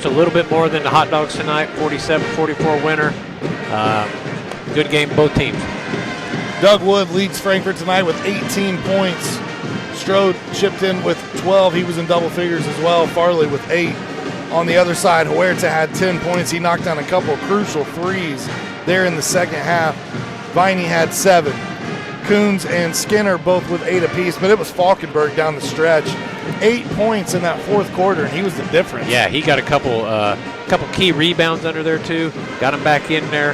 a little bit more than the Hot Dogs tonight. 47-44 winner. Good game, both teams. Doug Wood leads Frankfort tonight with 18 points. Strode chipped in with 12. He was in double figures as well. Farley with 8. On the other side, Huerta had 10 points. He knocked down a couple of crucial threes there in the second half. Viney had 7. Coons and Skinner both with 8 apiece, but it was Falkenberg down the stretch. 8 points in that fourth quarter, and he was the difference. Yeah, he got a couple key rebounds under there too. Got him back in there.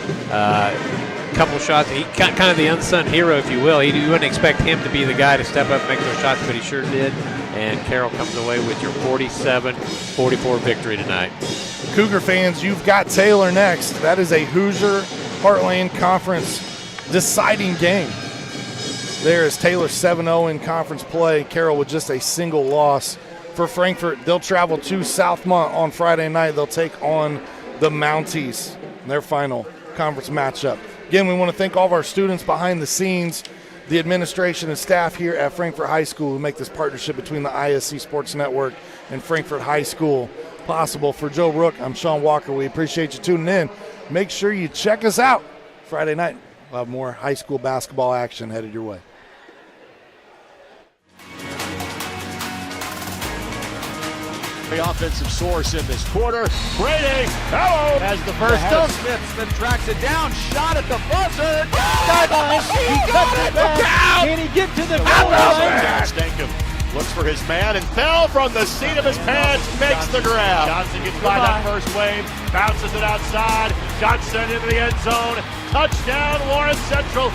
Couple shots. He kind of the unsung hero, if you will. You wouldn't expect him to be the guy to step up and make those shots, but he sure did. And Carroll comes away with your 47-44 victory tonight. Cougar fans, you've got Taylor next. That is a Hoosier Heartland Conference deciding game. There is Taylor 7-0 in conference play. Carroll with just a single loss. For Frankfort, they'll travel to Southmont on Friday night. They'll take on the Mounties in their final conference matchup. Again, we want to thank all of our students behind the scenes, the administration and staff here at Frankfort High School who make this partnership between the ISC Sports Network and Frankfort High School possible. For Joe Rook, I'm Sean Walker. We appreciate you tuning in. Make sure you check us out Friday night. We'll have more high school basketball action headed your way. The offensive source in this quarter. Brady, hello, has the first dunk. Smith tracks it down. Shot at the buzzer. Sideline. He cuts it back. Can he get to the goal line? Stankham looks for his man and fell from the seat of his pants. Makes the grab. Johnson gets by that first wave. Bounces it outside. Johnson into the end zone. Touchdown, Lawrence Central.